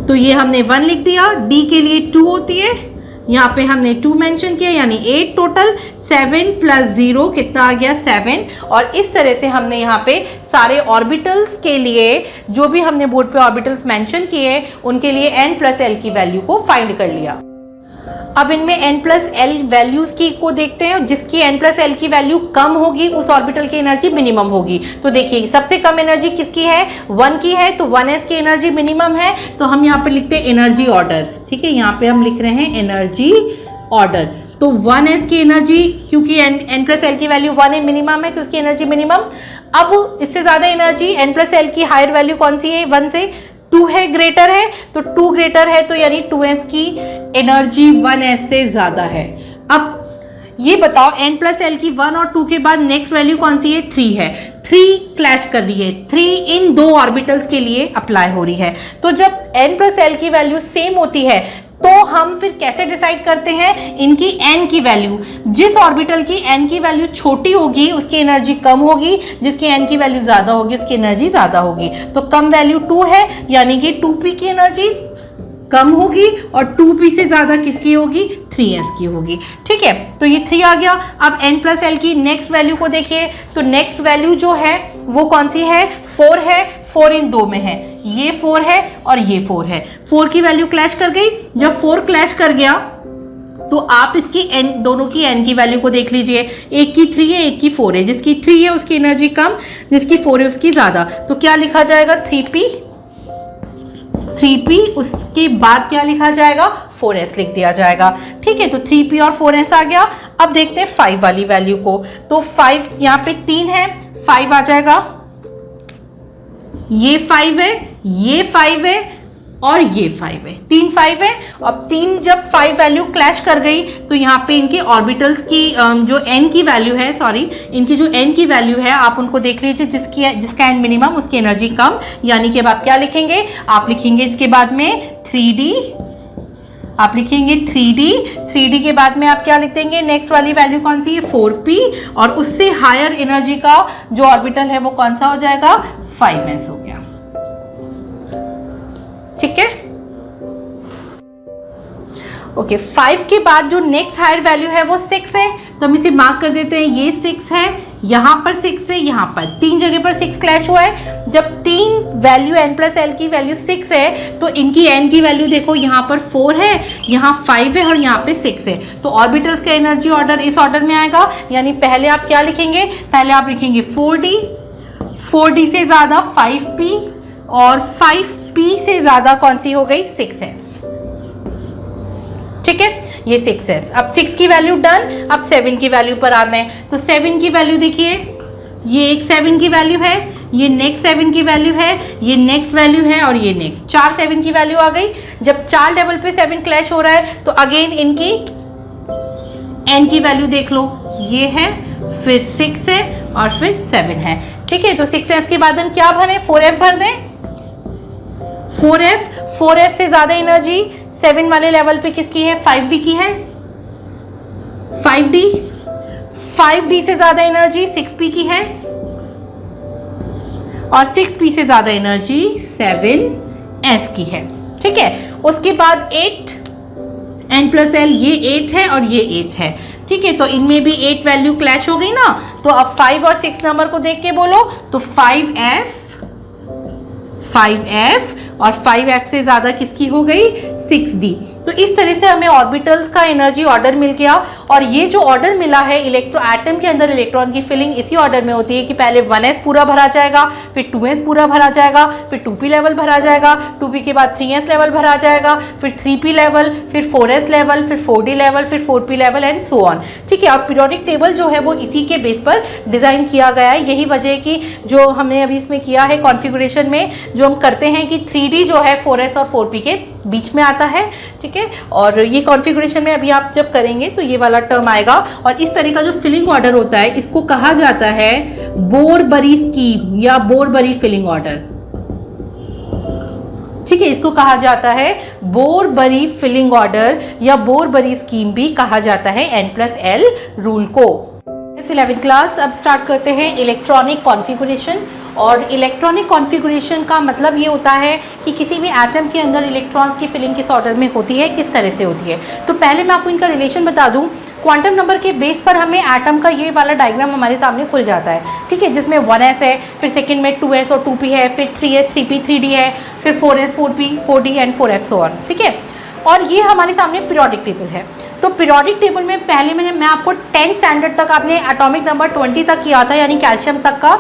तो ये हमने 1 लिख दिया। d के लिए 2 होती है, यहाँ पे हमने 2 मेंशन किया, यानी 8 टोटल। 7 + 0 कितना आ गया, 7। और इस तरह से हमने यहाँ पे सारे ऑर्बिटल्स के लिए जो भी हमने बोर्ड पे ऑर्बिटल्स मेंशन किए उनके लिए n+l की वैल्यू को फाइंड कर लिया। अब इनमें n+l वैल्यूज की को देखते हैं, जिसकी n+l की वैल्यू कम होगी उस ऑर्बिटल की एनर्जी मिनिमम होगी। तो देखिए सबसे कम एनर्जी किसकी है, 1 की है, तो 1s की एनर्जी मिनिमम है, तो हम यहाँ पे लिखते हैं एनर्जी ऑर्डर। ठीक है, यहाँ पे हम लिख रहे हैं एनर्जी ऑर्डर। तो 1s की एनर्जी, क्योंकि n+l की वैल्यू 1 है, मिनिमम है, तो उसकी एनर्जी मिनिमम। अब इससे ज़्यादा एनर्जी n+l की हायर वैल्यू कौन सी है, 1 से 2 है, ग्रेटर है, तो 2 ग्रेटर है, तो यानी 2s की एनर्जी 1s से ज़्यादा है। अब ये बताओ n+l की 1 और 2 के बाद नेक्स्ट वैल्यू कौन सी है, 3 है। 3 क्लैश कर रही है, 3 इन 2 ऑर्बिटल्स के लिए अप्लाई हो रही है। तो जब n+l की वैल्यू सेम होती है तो हम फिर कैसे डिसाइड करते हैं इनकी n की वैल्यू। जिस ऑर्बिटल की n की वैल्यू छोटी होगी उसकी एनर्जी कम होगी, जिसकी n की वैल्यू ज़्यादा होगी उसकी एनर्जी ज़्यादा होगी। तो कम वैल्यू 2 है, यानी कि 2p की एनर्जी कम होगी, और 2p से ज़्यादा किसकी होगी, 3s की होगी। ठीक है, तो ये 3 आ गया। अब n+l की नेक्स्ट वैल्यू को देखिए, तो नेक्स्ट वैल्यू जो है वो कौन सी है, 4 है। 4 इन 2 में है, ये 4 है और ये 4 है। 4 की वैल्यू क्लैश कर गई। जब 4 क्लैश कर गया तो आप इसकी n, दोनों की n की वैल्यू को देख लीजिए, एक की 3 है, एक की 4 है। जिसकी 3 है उसकी एनर्जी कम, जिसकी 4 है उसकी ज़्यादा। तो क्या लिखा जाएगा, 3p, उसके बाद क्या लिखा जाएगा, 4s लिख दिया जाएगा। ठीक है, तो 3p और 4s आ गया। अब देखते हैं 5 वाली वैल्यू को। तो 5 यहाँ पे 3 है, 5 आ जाएगा, ये 5 है, ये 5 है और ये 5 है, 3 5 है। अब 3 जब 5 वैल्यू क्लैश कर गई तो यहाँ पे इनके ऑर्बिटल्स की जो n की वैल्यू है, सॉरी इनकी जो n की वैल्यू है आप उनको देख लीजिए, जिसका n मिनिमम उसकी एनर्जी कम, यानी कि अब आप क्या लिखेंगे, आप लिखेंगे इसके बाद में 3d, आप लिखेंगे 3d के बाद में आप क्या लिख देंगे, नेक्स्ट वाली वैल्यू कौन सी है, 4p, और उससे हायर एनर्जी का जो ऑर्बिटल है वो कौन सा हो जाएगा, 5s हो गया। ठीक है, ओके। 5 के बाद जो नेक्स्ट हायर वैल्यू है वो 6 है, तो हम इसे मार्क कर देते हैं, ये 6 है, यहाँ पर 6 है, यहाँ पर 3 जगह पर 6 क्लैश हुआ है। जब 3 वैल्यू n+l की वैल्यू 6 है तो इनकी n की वैल्यू देखो, यहाँ पर 4 है, यहाँ 5 है और यहाँ पे 6 है। तो ऑर्बिटल्स का एनर्जी ऑर्डर इस ऑर्डर में आएगा, यानी पहले आप क्या लिखेंगे, पहले आप लिखेंगे 4d से ज़्यादा 5p, और 5p से ज़्यादा कौन सी हो गई, 6s। ठीक है, ये 6s। अब 6 की वैल्यू डन। अब 7 की वैल्यू पर आते हैं। तो 7 की वैल्यू देखिए, ये एक 7 की वैल्यू है, ये नेक्स्ट 7 की वैल्यू है, ये नेक्स्ट वैल्यू है और ये नेक्स्ट, 4 7 की वैल्यू आ गई। जब 4 लेवल पे 7 क्लैश हो रहा है तो अगेन इनकी n की वैल्यू देख लो, ये है, फिर 6 है और फिर 7 है। ठीक है, तो 6s के बाद हम क्या भरें, 4f भर दें। 4f से ज्यादा एनर्जी 7 वाले लेवल पे किसकी है, 5d की है, 5d से ज्यादा एनर्जी 6p की है और 6p से ज्यादा एनर्जी 7s की है। ठीक है, उसके बाद 8 n प्लस l, ये 8 है और ये 8 है। ठीक है, तो इनमें भी 8 वैल्यू क्लैश हो गई ना, तो अब 5 और 6 नंबर को देख के बोलो, तो 5f और 5f से ज्यादा किसकी हो गई, 6d। तो इस तरह से हमें ऑर्बिटल्स का एनर्जी ऑर्डर मिल गया। और ये जो ऑर्डर मिला है इलेक्ट्रो एटम के अंदर इलेक्ट्रॉन की फिलिंग इसी ऑर्डर में होती है कि पहले 1s पूरा भरा जाएगा, फिर 2s पूरा भरा जाएगा, फिर 2p लेवल भरा जाएगा, 2p के बाद 3s लेवल भरा जाएगा, फिर 3p लेवल, फिर 4s लेवल, फिर 4d लेवल, फिर 4p level and so on. ठीक है, और पीरियोडिक टेबल जो है वो इसी के बेस पर डिजाइन किया गया है। यही वजह है कि जो हमने अभी इसमें किया है कॉन्फ़िगरेशन में जो हम करते हैं कि 3d जो है 4s और 4p के बीच में आता है। ठीक है, और ये कॉन्फ़िगरेशन में अभी आप जब करेंगे तो ये वाला टर्म आएगा। और इस तरह का जो फिलिंग ऑर्डर होता है इसको कहा जाता है बोरबरी स्कीम या बोरबरी फिलिंग ऑर्डर। ठीक है, इसको कहा जाता है बोरबरी फिलिंग ऑर्डर या बोरबरी स्कीम भी कहा जाता है n+l रूल को। 11th क्लास अब स्टार्ट करते हैं इलेक्ट्रॉनिक कॉन्फ़िगरेशन। और इलेक्ट्रॉनिक कॉन्फ़िगरेशन का मतलब ये होता है कि किसी भी एटम के अंदर इलेक्ट्रॉन्स की फिलिंग किस ऑर्डर में होती है, किस तरह से होती है। तो पहले मैं आपको इनका रिलेशन बता दूं। क्वांटम नंबर के बेस पर हमें एटम का ये वाला डायग्राम हमारे सामने खुल जाता है। ठीक है, जिसमें 1s है, फिर सेकंड में 2s और 2p है, फिर 3s 3p 3d है, फिर 4s 4p 4d and 4f so on. ठीक है, और ये हमारे सामने पीरियोडिक टेबल है। तो पीरियोडिक टेबल में पहले मैं आपको 10 स्टैंडर्ड तक आपने एटॉमिक नंबर 20 तक किया था, यानी कैल्शियम तक का,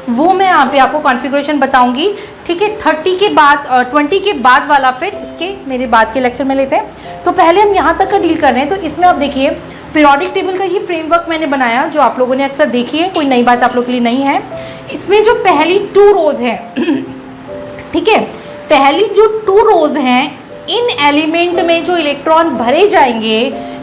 वो मैं यहाँ पे आपको कॉन्फ़िगरेशन बताऊंगी। ठीक है, 30 के बाद 20 के बाद वाला फिर इसके मेरे बाद के लेक्चर में लेते हैं। तो पहले हम यहाँ तक का डील कर रहे हैं। तो इसमें आप देखिए पीरियोडिक टेबल का ये फ्रेमवर्क मैंने बनाया जो आप लोगों ने अक्सर देखी है, कोई नई बात आप लोगों के लिए नहीं है। इसमें जो पहली 2 रोज है ठीक है, पहली जो 2 रोज हैं इन एलिमेंट में जो इलेक्ट्रॉन भरे जाएंगे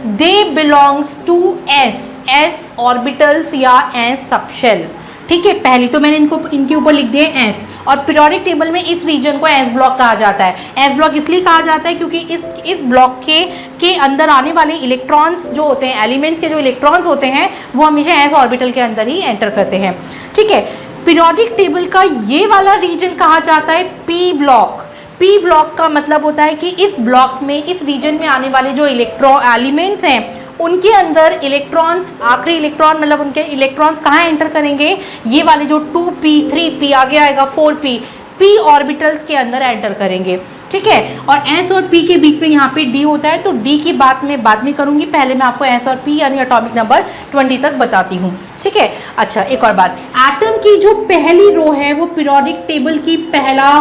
they belongs to s orbitals या s सबशेल। ठीक है, पहली तो मैंने इनके ऊपर लिख दिया s। और पीरियोडिक टेबल में इस रीजन को s ब्लॉक कहा जाता है। s ब्लॉक इसलिए कहा जाता है क्योंकि इस ब्लॉक के अंदर आने वाले इलेक्ट्रॉन्स जो होते हैं, एलिमेंट्स के जो इलेक्ट्रॉन्स होते हैं वो हमेशा s ऑर्बिटल के अंदर ही एंटर करते हैं। ठीक है, पीरियोडिक टेबल का ये वाला रीजन कहा जाता है p ब्लॉक। p ब्लॉक का मतलब होता है कि इस ब्लॉक में, इस रीजन में आने वाले जो एलिमेंट्स हैं उनके अंदर इलेक्ट्रॉन्स, आखिरी इलेक्ट्रॉन मतलब उनके इलेक्ट्रॉन्स कहाँ एंटर करेंगे, ये वाले जो 2p 3p आगे आएगा 4p p ऑर्बिटल्स के अंदर एंटर करेंगे। ठीक है, और s और p के बीच में यहाँ पे d होता है, तो d की बात मैं बाद में करूँगी। पहले मैं आपको s और p यानी एटॉमिक नंबर 20 तक बताती हूँ। ठीक है, अच्छा एक और बात, एटम की जो पहली रो है वो पीरियोडिक टेबल की पहला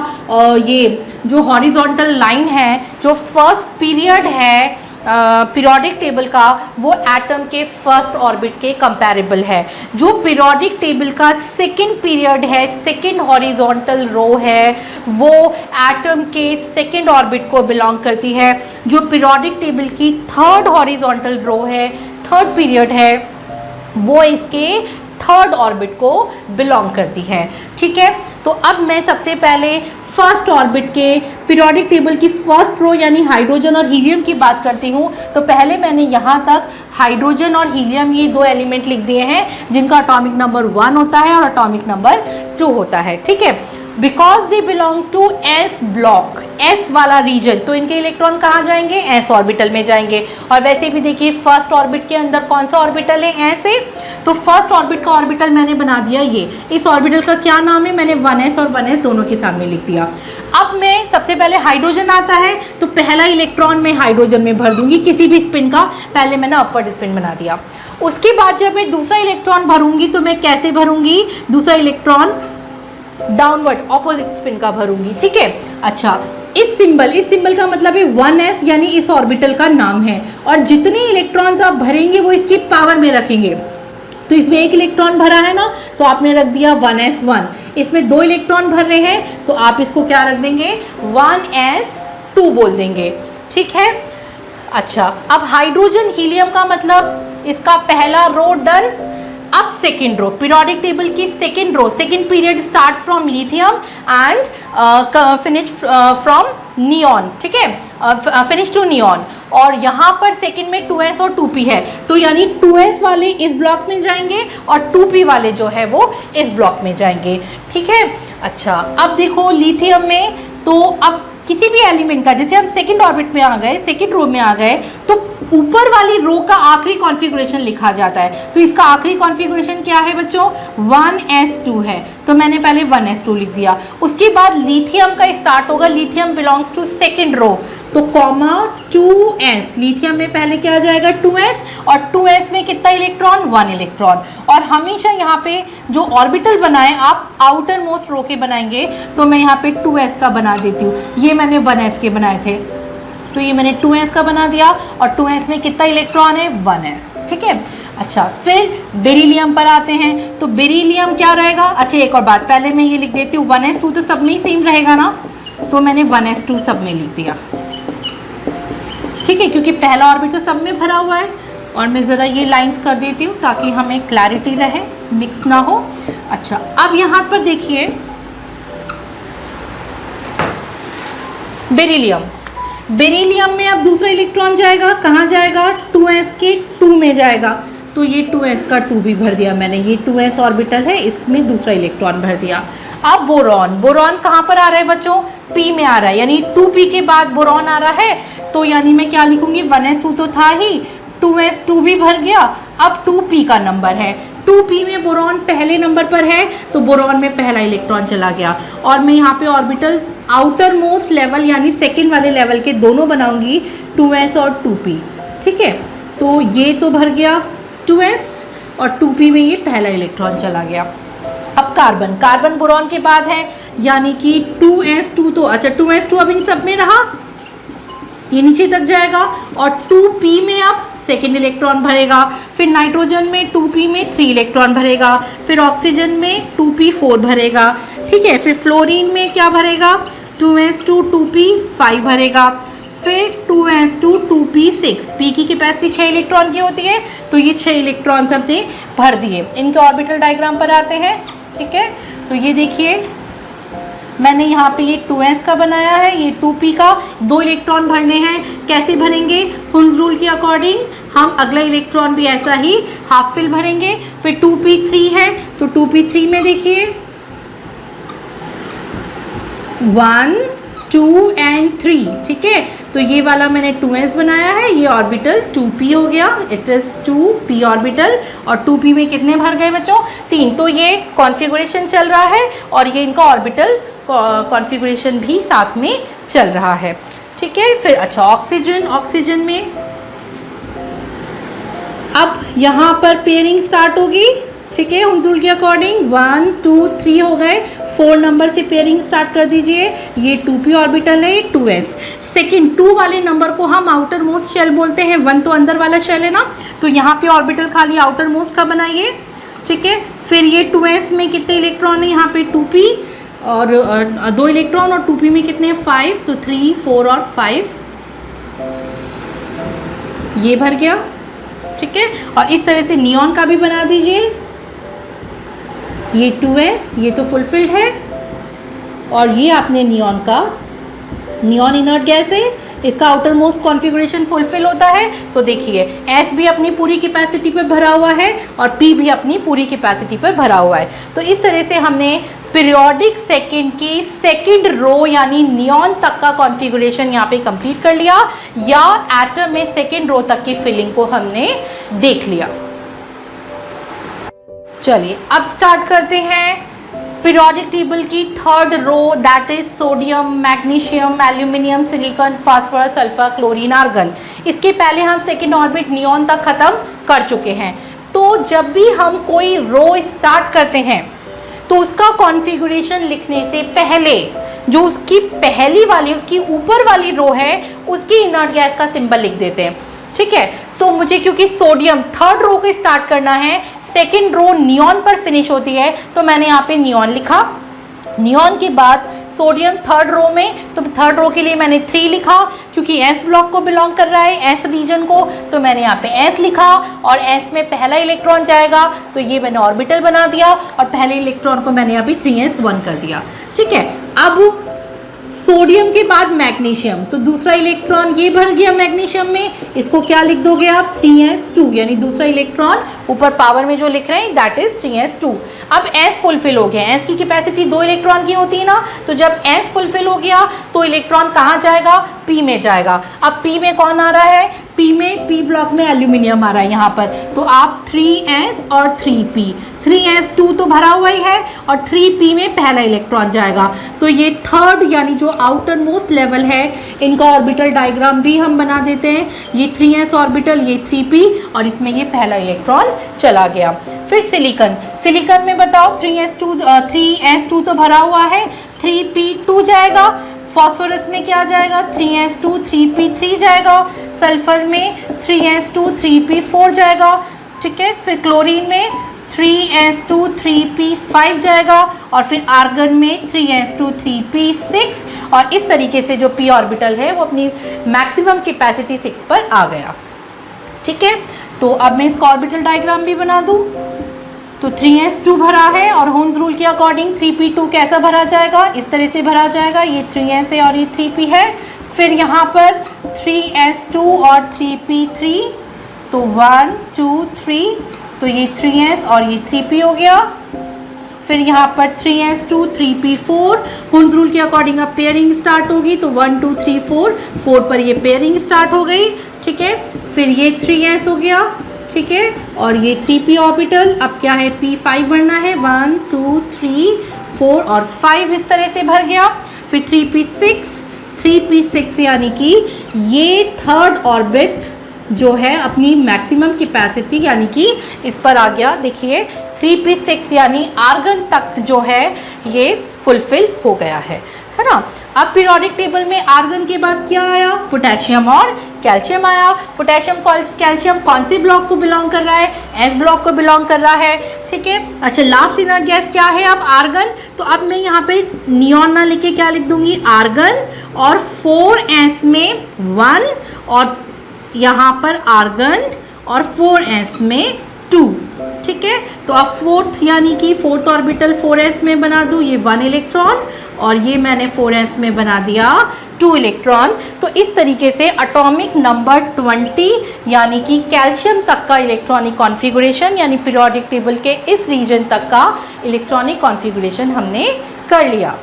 ये जो हॉरिजॉन्टल लाइन है, जो फर्स्ट पीरियड है पीरियोडिक टेबल का, वो एटम के फर्स्ट ऑर्बिट के कंपैरेबल है। जो पीरियोडिक टेबल का सेकंड पीरियड है, सेकंड हॉरिजॉन्टल रो है, वो एटम के सेकंड ऑर्बिट को बिलोंग करती है। जो पीरियोडिक टेबल की थर्ड हॉरिजॉन्टल रो है, थर्ड पीरियड है, वो इसके थर्ड ऑर्बिट को बिलोंग करती है। ठीक है, तो अब मैं सबसे पहले फर्स्ट ऑर्बिट के पीरियोडिक टेबल की फर्स्ट रो यानी हाइड्रोजन और हीलियम की बात करती हूँ। तो पहले मैंने यहाँ तक हाइड्रोजन और हीलियम ये 2 एलिमेंट लिख दिए हैं जिनका एटॉमिक नंबर 1 होता है और एटॉमिक नंबर 2 होता है। ठीक है, because they belong to s block, s वाला रीजन, तो इनके इलेक्ट्रॉन कहाँ जाएंगे, s ऑर्बिटल में जाएंगे। और वैसे भी देखिए फर्स्ट ऑर्बिट के अंदर कौन सा ऑर्बिटल है, s है, तो फर्स्ट ऑर्बिट का ऑर्बिटल मैंने बना दिया ये। इस ऑर्बिटल का क्या नाम है, मैंने 1s और 1s दोनों के सामने लिख दिया। अब मैं सबसे पहले हाइड्रोजन आता है तो पहला इलेक्ट्रॉन मैं हाइड्रोजन में भर दूंगी किसी भी स्पिन का, पहले मैंने अपवर्ड स्पिन बना दिया। उसके बाद जब मैं दूसरा इलेक्ट्रॉन भरूंगी तो मैं कैसे भरूंगी, दूसरा इलेक्ट्रॉन डाउनवर्ड ऑपोजिट स्पिन का भरूंगी। ठीक है, अच्छा इस सिंबल का मतलब है 1s यानी इस ऑर्बिटल का नाम है। और जितने इलेक्ट्रॉन्स आप भरेंगे वो इसकी पावर में रखेंगे। तो इसमें एक इलेक्ट्रॉन भरा है ना, तो आपने रख दिया 1s1। इसमें 2 इलेक्ट्रॉन भर रहे हैं तो आप इसको क्या रख देंगे, 1s2 बोल देंगे। ठीक है। अच्छा, अब हाइड्रोजन हीलियम का मतलब इसका पहला रो डन। अब सेकेंड रो, पीरियोडिक टेबल की second row, second period start from lithium and finish from neon. ठीक है, फिनिश टू नियॉन। और यहाँ पर सेकेंड में 2s और 2p है, तो यानी 2s वाले इस ब्लॉक में जाएंगे और 2p वाले जो है वो इस ब्लॉक में जाएंगे। ठीक है। अच्छा, अब देखो लिथियम में, तो अब किसी भी एलिमेंट का, जैसे हम सेकंड ऑर्बिट में आ गए, सेकंड रो में आ गए, तो ऊपर वाली रो का आखिरी कॉन्फ़िगरेशन लिखा जाता है। तो इसका आखिरी कॉन्फ़िगरेशन क्या है बच्चों, 1s2 है, तो मैंने पहले 1s2 लिख दिया। उसके बाद लिथियम का स्टार्ट होगा, lithium belongs to second row, तो कॉमा 2s, लिथियम में पहले क्या आ जाएगा 2s, और 2s में कितना इलेक्ट्रॉन, 1 इलेक्ट्रॉन। और हमेशा यहाँ पे जो ऑर्बिटल बनाए आप आउटर मोस्ट रो के बनाएंगे, तो मैं यहाँ पे 2s का बना देती हूँ। ये मैंने 1s के बनाए थे, तो ये मैंने 2s का बना दिया, और 2s में कितना इलेक्ट्रॉन है, 1 है। ठीक है। अच्छा, फिर बेरिलियम पर आते हैं, तो बेरिलियम क्या रहेगा। अच्छा, एक और बात, पहले मैं ये लिख देती हूँ 1s2 तो सब में ही सेम रहेगा ना, तो मैंने 1s2 सब में लिख दिया। ठीक है, क्योंकि पहला ऑर्बिट तो सब में भरा हुआ है। और मैं ज़रा ये लाइंस कर देती हूँ ताकि हमें क्लैरिटी रहे, मिक्स ना हो। अच्छा, अब यहाँ पर देखिए बेरिलियम, बेरिलियम में अब दूसरा इलेक्ट्रॉन जाएगा, कहाँ जाएगा, 2s के 2 में जाएगा, तो ये 2s का 2 भी भर दिया मैंने। ये 2s ऑर्बिटल है, इसमें दूसरा इलेक्ट्रॉन भर दिया। अब बोरॉन, बोरॉन कहाँ पर आ रहा है बच्चों, p में आ रहा है, यानी 2p के बाद बोरॉन आ रहा है, तो यानी मैं क्या लिखूंगी, 1s2 तो था ही, 2s2 भी भर गया, अब 2p का नंबर है। 2p में बोरॉन पहले नंबर पर है, तो बोरॉन में पहला इलेक्ट्रॉन चला गया। और मैं यहाँ पे ऑर्बिटल आउटर मोस्ट लेवल यानी सेकेंड वाले लेवल के दोनों बनाऊंगी, 2s और 2p। ठीक है, तो ये तो भर गया 2s, और 2p में ये पहला इलेक्ट्रॉन चला गया। अब कार्बन, कार्बन बोरॉन के बाद है, यानी कि 2s2 तो, अच्छा 2s2 अब इन सब में रहा, ये नीचे तक जाएगा, और 2p में अब सेकेंड इलेक्ट्रॉन भरेगा। फिर नाइट्रोजन में 2p में 3 इलेक्ट्रॉन भरेगा, फिर ऑक्सीजन में 2p4 भरेगा। ठीक है, फिर फ्लोरीन में क्या भरेगा, 2s2 2p5 भरेगा, फिर 2s2 2p6। p की कैपेसिटी 6 इलेक्ट्रॉन की होती है, तो ये 6 इलेक्ट्रॉन सबने भर दिए। इनके ऑर्बिटल डायग्राम पर आते हैं। ठीक है, तो ये देखिए मैंने यहाँ पे ये 2s का बनाया है, ये 2p का, 2 इलेक्ट्रॉन भरने हैं। कैसे भरेंगे, हुन्स रूल के अकॉर्डिंग हम अगला इलेक्ट्रॉन भी ऐसा ही हाफ फिल भरेंगे। फिर 2p3 है, तो 2p3 में देखिए 1 2 एंड 3। ठीक है, तो ये वाला मैंने 2s बनाया है, ये ऑर्बिटल 2p हो गया, इट इज़ 2p ऑर्बिटल। और 2p में कितने भर गए बच्चों, 3। तो ये कॉन्फ़िगरेशन चल रहा है, और ये इनका ऑर्बिटल कॉन्फ़िगरेशन भी साथ में चल रहा है। ठीक है, फिर अच्छा ऑक्सीजन, ऑक्सीजन में अब यहाँ पर पेयरिंग स्टार्ट होगी। ठीक है, हुन्स रूल के अकॉर्डिंग 1 2 3 हो गए, 4 नंबर से पेयरिंग स्टार्ट कर दीजिए। ये 2p ऑर्बिटल है, 2s। सेकेंड 2 वाले नंबर को हम आउटर मोस्ट शेल बोलते हैं, 1 तो अंदर वाला शेल है ना, तो यहाँ पे ऑर्बिटल खाली आउटर मोस्ट का बनाइए। ठीक है, फिर ये 2s में कितने इलेक्ट्रॉन है, यहाँ पे 2p और 2 इलेक्ट्रॉन, और 2p में कितने हैं 5, तो 3 4 और 5 ये भर गया। ठीक है, और इस तरह से नियॉन का भी बना दीजिए। ये 2s, ये तो फुलफिल्ड है, और ये आपने नियॉन का, नियॉन इनर्ट गैस है, इसका आउटर मोस्ट कॉन्फ़िगरेशन फुलफिल होता है। तो देखिए S भी अपनी पूरी कैपेसिटी पर भरा हुआ है, और P भी अपनी पूरी कैपेसिटी पर भरा हुआ है। तो इस तरह से हमने पीरियोडिक सेकेंड की सेकेंड रो यानी नियॉन तक का कॉन्फ़िगरेशन यहाँ पे कंप्लीट कर लिया, या एटम में सेकेंड रो तक की फिलिंग को हमने देख लिया। चलिए अब स्टार्ट करते हैं पीरियोडिक टेबल की third row, that is sodium, magnesium, aluminium, silicon, phosphorus, sulphur, chlorine, argon. इसके पहले हम सेकेंड ऑर्बिट नियॉन तक खत्म कर चुके हैं। तो जब भी हम कोई रो स्टार्ट करते हैं, तो उसका कॉन्फ़िगरेशन लिखने से पहले जो उसकी पहली वाली, उसकी ऊपर वाली रो है, उसकी इनर्ट गैस का सिंबल लिख देते हैं। ठीक है, तो मुझे क्योंकि सोडियम थर्ड रो को स्टार्ट करना है, सेकेंड रो नियॉन पर फिनिश होती है, तो मैंने यहाँ पे नियॉन लिखा। नियॉन के बाद सोडियम थर्ड रो में, तो थर्ड रो के लिए मैंने 3 लिखा, क्योंकि एस ब्लॉक को बिलोंग कर रहा है, एस रीजन को, तो मैंने यहाँ पे एस लिखा। और एस में पहला इलेक्ट्रॉन जाएगा, तो ये मैंने ऑर्बिटल बना दिया, और पहले इलेक्ट्रॉन को मैंने यहाँ पे 3s1 कर दिया। ठीक है, अब सोडियम के बाद मैग्नीशियम, तो दूसरा इलेक्ट्रॉन ये भर गया मैग्नीशियम में, इसको क्या लिख दोगे आप, 3s2, यानी दूसरा इलेक्ट्रॉन ऊपर पावर में जो लिख रहे हैं दैट इज 3s2। अब s फुलफिल हो गया, s की कैपेसिटी 2 इलेक्ट्रॉन की होती है ना, तो जब s फुलफिल हो गया तो इलेक्ट्रॉन कहाँ जाएगा, p में जाएगा। अब p में कौन आ रहा है, p में, p ब्लॉक में एल्यूमिनियम आ रहा है यहाँ पर, तो आप 3s और 3p, 3s2 तो भरा हुआ ही है, और 3p में पहला इलेक्ट्रॉन जाएगा। तो ये थर्ड यानी जो आउटर मोस्ट लेवल है, इनका ऑर्बिटल डायग्राम भी हम बना देते हैं। ये 3s ऑर्बिटल, ये 3p, और इसमें ये पहला इलेक्ट्रॉन चला गया। फिर सिलिकॉन, सिलिकॉन में बताओ 3s2 तो भरा हुआ है, 3p2 जाएगा। फॉस्फोरस में क्या जाएगा, 3s2 3p3 जाएगा। सल्फर में 3s2 3p4 जाएगा। ठीक है, फिर क्लोरीन में 3s2 3p5 जाएगा, और फिर आर्गन में 3s2 3p6, और इस तरीके से जो p ऑर्बिटल है वो अपनी मैक्सिमम कैपेसिटी 6 पर आ गया। ठीक है, तो अब मैं इसका ऑर्बिटल डायग्राम भी बना दूं। तो 3s2 भरा है, और होम्स रूल के अकॉर्डिंग 3p2 कैसा भरा जाएगा, इस तरह से भरा जाएगा, ये 3s है और ये 3p है। फिर यहाँ पर 3s2 और 3p3, तो 1 2 3, तो ये 3s और ये 3p हो गया। फिर यहाँ पर 3s2 3p4, होम्स रूल के अकॉर्डिंग अब पेयरिंग स्टार्ट होगी, तो 1 2 3 4 पर ये पेयरिंग स्टार्ट हो गई। ठीक है, फिर ये 3s हो गया। ठीक है, और ये 3p ऑर्बिटल, अब क्या है, p5 भरना है, 1 2 3 4 और 5 इस तरह से भर गया। फिर 3p6 यानी कि ये थर्ड ऑर्बिट जो है अपनी मैक्सिमम कैपेसिटी यानी कि इस पर आ गया। देखिए 3p6 यानी आर्गन तक जो है ये फुलफिल हो गया है ना। अब पीरियोडिक टेबल में आर्गन के बाद क्या आया, पोटेशियम और कैल्शियम आया। पोटेशियम कैल्शियम कौन से ब्लॉक को बिलोंग कर रहा है, एस ब्लॉक को बिलोंग कर रहा है। ठीक है, अच्छा लास्ट इनर्ट गैस क्या है अब, आर्गन। तो अब मैं यहाँ पे नियॉन ना लिख के क्या लिख दूंगी, आर्गन, और 4s में 1, और यहाँ पर आर्गन, और 4s में 2। ठीक है, तो अब फोर्थ यानी कि फोर्थ ऑर्बिटल 4s में बना दूँ, ये 1 इलेक्ट्रॉन, और ये मैंने 4s में बना दिया 2 इलेक्ट्रॉन। तो इस तरीके से एटॉमिक नंबर 20 यानी कि कैल्शियम तक का इलेक्ट्रॉनिक कॉन्फ़िगरेशन यानी पीरियोडिक टेबल के इस रीजन तक का इलेक्ट्रॉनिक कॉन्फ़िगरेशन हमने कर लिया।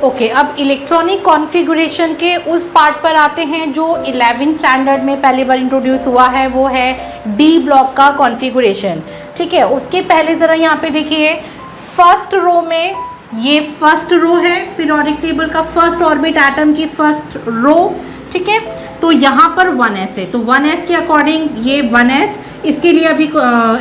ओके, अब इलेक्ट्रॉनिक कॉन्फ़िगरेशन के उस पार्ट पर आते हैं जो 11th स्टैंडर्ड में पहली बार इंट्रोड्यूस हुआ है, वो है डी ब्लॉक का कॉन्फ़िगरेशन। ठीक है, उसके पहले ज़रा यहाँ पे देखिए, फर्स्ट रो में, ये फर्स्ट रो है पीरियोडिक टेबल का, फर्स्ट ऑर्बिट एटम की फर्स्ट रो। ठीक है, तो यहाँ पर 1s है, तो 1s के अकॉर्डिंग ये 1s, इसके लिए अभी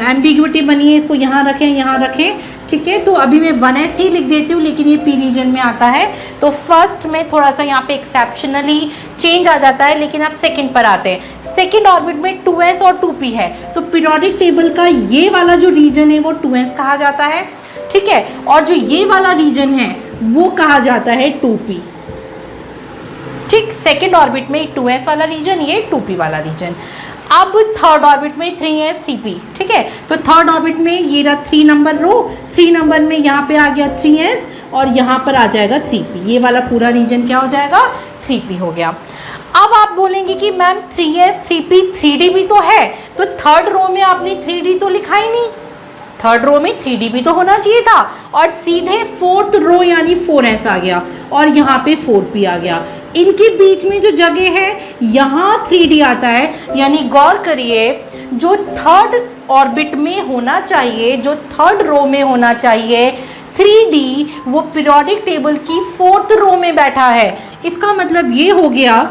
एम्बिग्विटी बनी है, इसको यहाँ रखें। ठीक है, तो अभी मैं 1s ही लिख देती हूँ, लेकिन ये p रीजन में आता है, तो फर्स्ट में थोड़ा सा यहाँ पे एक्सेप्शनली चेंज आ जाता है। लेकिन अब सेकंड पर आते हैं, सेकंड ऑर्बिट में 2s और 2p है, तो पीरियोडिक टेबल का ये वाला जो रीजन है वो 2s कहा जाता है। ठीक है, और जो ये वाला रीजन है वो कहा जाता है 2p। ठीक, सेकंड ऑर्बिट में 2s वाला रीजन, ये 2p वाला रीजन। अब थर्ड ऑर्बिट में 3s 3p। ठीक है, तो थर्ड ऑर्बिट में ये रहा 3 नंबर रो, 3 नंबर में यहाँ पे आ गया 3s, और यहाँ पर आ जाएगा 3p, ये वाला पूरा रीजन क्या हो जाएगा, 3p हो गया। अब आप बोलेंगे कि मैम 3s 3p 3d भी तो है, तो थर्ड रो में आपने 3d तो लिखा ही नहीं, थर्ड रो में 3d भी तो होना चाहिए था, और सीधे फोर्थ रो यानी 4s आ गया, और यहाँ पे 4p आ गया। इनके बीच में जो जगह है यहाँ 3d आता है, यानी गौर करिए जो थर्ड ऑर्बिट में होना चाहिए, जो थर्ड रो में होना चाहिए 3d, वो पीरियोडिक टेबल की फोर्थ रो में बैठा है। इसका मतलब ये हो गया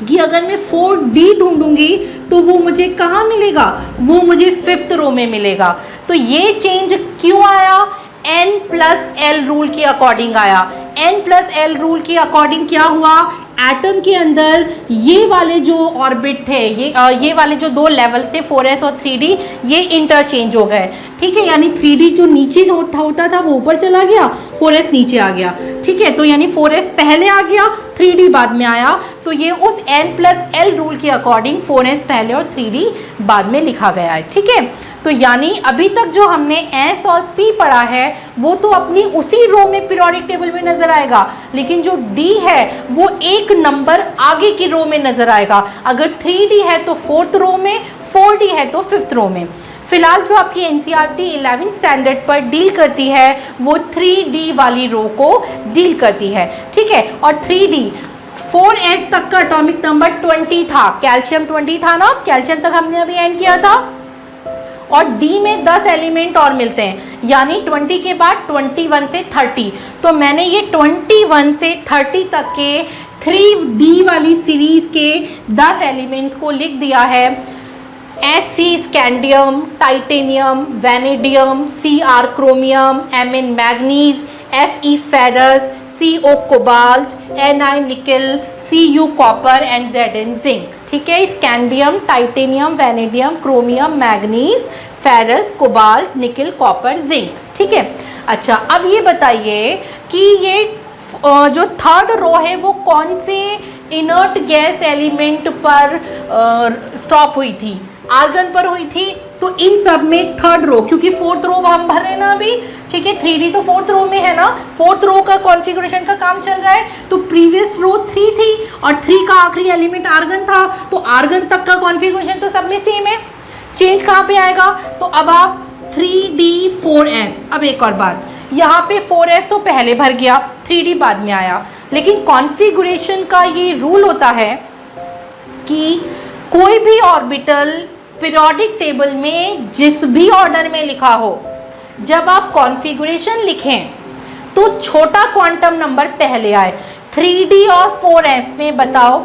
कि अगर मैं 4d ढूंढूंगी तो वो मुझे कहाँ मिलेगा, वो मुझे फिफ्थ रो में मिलेगा। तो ये चेंज क्यों आया, n+l रूल के अकॉर्डिंग आया। n+l रूल के अकॉर्डिंग क्या हुआ, एटम के अंदर ये वाले जो ऑर्बिट थे, ये वाले जो दो लेवल थे 4s और 3d, ये इंटरचेंज हो गए। ठीक है, यानी 3d जो नीचे होता था वो ऊपर चला गया, 4s नीचे आ गया। ठीक है, तो यानी 4s पहले आ गया, 3d बाद में आया। तो ये उस n+l रूल के अकॉर्डिंग 4s पहले और 3d बाद में लिखा गया है। ठीक है, तो यानी अभी तक जो हमने S और P पढ़ा है वो तो अपनी उसी रो में पीरियोडिक टेबल में नजर आएगा, लेकिन जो D है वो एक नंबर आगे की रो में नजर आएगा। अगर 3D है तो 4th रो में, 4D है तो 5th रो में। फिलहाल जो आपकी NCERT 11th स्टैंडर्ड पर डील करती है वो 3D वाली रो को डील करती है। ठीक है, और 3D 4s तक का एटॉमिक नंबर 20 था, कैल्शियम 20 था ना, कैल्शियम तक हमने अभी एंड किया था। और D में 10 एलिमेंट और मिलते हैं, यानी 20 के बाद 21 से 30। तो मैंने ये 21 से 30 तक के 3D वाली सीरीज के 10 एलिमेंट्स को लिख दिया है। Sc scandium, titanium, vanadium, Cr chromium, Mn manganese, Fe ferrous, Co cobalt, Ni निकल, Cu copper and Zn zinc. ठीक है, scandium, titanium, vanadium, chromium, manganese, ferrous, cobalt, निकल, कॉपर, जिंक। ठीक है, अच्छा अब ये बताइए कि ये जो थर्ड रो है वो कौन से इनर्ट गैस एलिमेंट पर स्टॉप हुई थी? आर्गन पर हुई थी। तो इन सब में थर्ड रो, क्योंकि 4th रो हम भर रहे हैं ना अभी। ठीक है, 3D तो 4th रो में है ना, 4th रो का कॉन्फ़िगरेशन का काम चल रहा है। तो प्रीवियस रो 3 थी और 3 का आखिरी एलिमेंट आर्गन था, तो आर्गन तक का कॉन्फ़िगरेशन तो सब में सेम है। चेंज कहाँ पे आएगा? तो अब आप 3D4s। अब एक और बात, यहाँ पे 4s तो पहले भर गया, 3D बाद में आया, लेकिन कॉन्फ़िगरेशन का ये रूल होता है कि कोई भी ऑर्बिटल पीरियोडिक टेबल में जिस भी ऑर्डर में लिखा हो, जब आप कॉन्फ़िगरेशन लिखें तो छोटा क्वांटम नंबर पहले आए। 3D और 4s में बताओ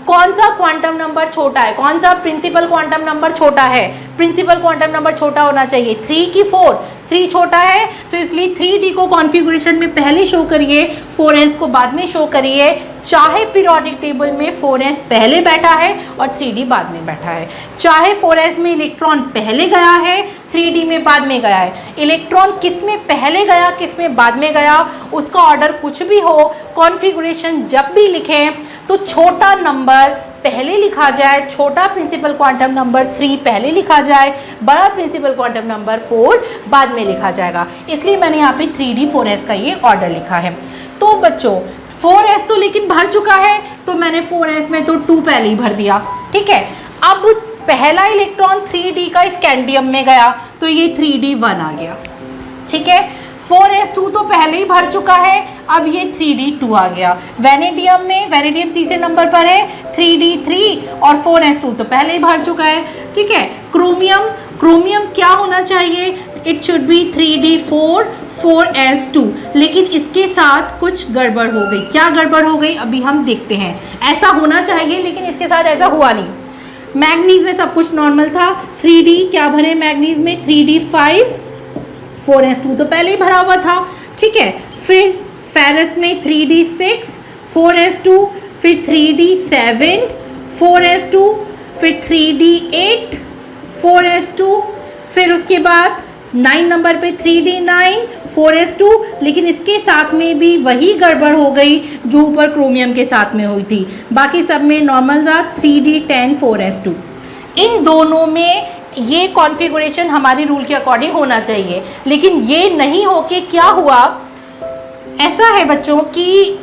कौन सा क्वांटम नंबर छोटा है, कौन सा प्रिंसिपल क्वांटम नंबर छोटा है? प्रिंसिपल क्वांटम नंबर छोटा होना चाहिए, 3 की 4, 3 छोटा है, तो इसलिए 3D को कॉन्फ़िगरेशन में पहले शो करिए, 4s को बाद में शो करिए। चाहे पीरियोडिक टेबल में 4s पहले बैठा है और 3D बाद में बैठा है, चाहे 4s में इलेक्ट्रॉन पहले गया है, 3D में बाद में गया है। इलेक्ट्रॉन किस में पहले गया, किस में बाद में गया, उसका ऑर्डर कुछ भी हो, कॉन्फ़िगरेशन जब भी लिखें तो छोटा नंबर पहले लिखा जाए, छोटा प्रिंसिपल क्वांटम नंबर 3 पहले लिखा जाए, बड़ा प्रिंसिपल क्वांटम नंबर 4 बाद में लिखा जाएगा। इसलिए मैंने यहाँ पे 3D 4s का ये ऑर्डर लिखा है। तो बच्चों 4s तो लेकिन भर चुका है, तो मैंने 4s में तो 2 पहले ही भर दिया। ठीक है, अब पहला इलेक्ट्रॉन 3D का स्कैंडियम में गया तो ये 3D1 आ गया। ठीक है, 4s2 तो पहले ही भर चुका है, अब ये 3D2 आ गया। वैनेडियम में, वैनेडियम तीसरे नंबर पर है, 3D3 और 4s2 तो पहले ही भर चुका है। ठीक है, क्रोमियम, क्रोमियम क्या होना चाहिए? It should be 3D4 4s2, लेकिन इसके साथ कुछ गड़बड़ हो गई। क्या गड़बड़ हो गई अभी हम देखते हैं। ऐसा होना चाहिए लेकिन इसके साथ ऐसा हुआ नहीं। मैग्नीज में सब कुछ नॉर्मल था, 3D क्या भरे मैग्नीज में? 3D5, 4s2 तो पहले ही भरा हुआ था। ठीक है, फिर फेरस में 3D6 4s2, फिर 3D7 4s2, फिर 3D8 4s2, फिर उसके बाद 9 नंबर पे 3D9 4s2, लेकिन इसके साथ में भी वही गड़बड़ हो गई जो ऊपर क्रोमियम के साथ में हुई थी। बाकी सब में नॉर्मल रहा, 3D10 4s2। इन दोनों में ये कॉन्फ़िगरेशन हमारी रूल के अकॉर्डिंग होना चाहिए, लेकिन ये नहीं हो के क्या हुआ, ऐसा है बच्चों कि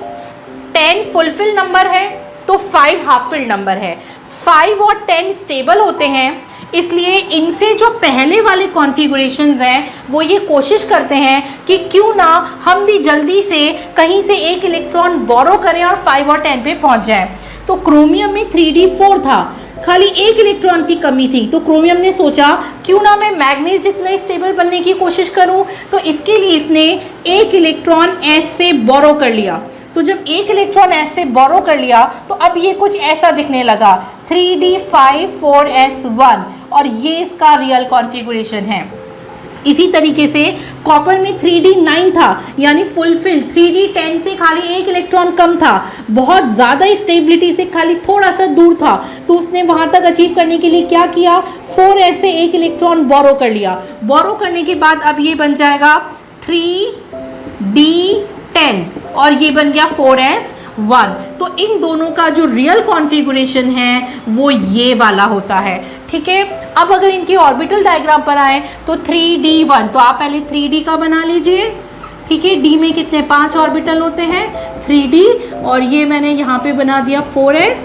10 फुलफिल नंबर है तो 5 हाफ फिल नंबर है। 5 और 10 स्टेबल होते हैं, इसलिए इनसे जो पहले वाले कॉन्फ़िगरेशंस हैं वो ये कोशिश करते हैं कि क्यों ना हम भी जल्दी से कहीं से एक इलेक्ट्रॉन बोरो करें और 5 और 10 पे पहुंच जाएं। तो क्रोमियम में 3D4 था, खाली एक इलेक्ट्रॉन की कमी थी, तो क्रोमियम ने सोचा क्यों ना मैं मैग्नीज जितना स्टेबल बनने की कोशिश करूं। तो इसके लिए इसने एक इलेक्ट्रॉन S से बोरो कर लिया। तो जब एक इलेक्ट्रॉन S से बोरो कर लिया तो अब ये कुछ ऐसा दिखने लगा, 3D5 4s1, और ये इसका रियल कॉन्फ़िगरेशन है। इसी तरीके से कॉपर में 3d9 था, यानी फुलफिल 3d10 से खाली एक इलेक्ट्रॉन कम था, बहुत ज़्यादा स्टेबिलिटी से खाली थोड़ा सा दूर था, तो उसने वहाँ तक अचीव करने के लिए क्या किया, 4s से एक इलेक्ट्रॉन बोरो कर लिया। बोरो करने के बाद अब ये बन जाएगा 3d10 और ये बन गया 4s1। तो इन दोनों का जो रियल कॉन्फ़िगरेशन है वो ये वाला होता है, ठीक है। अब अगर इनकी ऑर्बिटल डायग्राम पर आए तो 3d1, तो आप पहले 3d का बना लीजिए, ठीक है। d में कितने 5 ऑर्बिटल होते हैं, 3d, और ये मैंने यहाँ पे बना दिया 4s,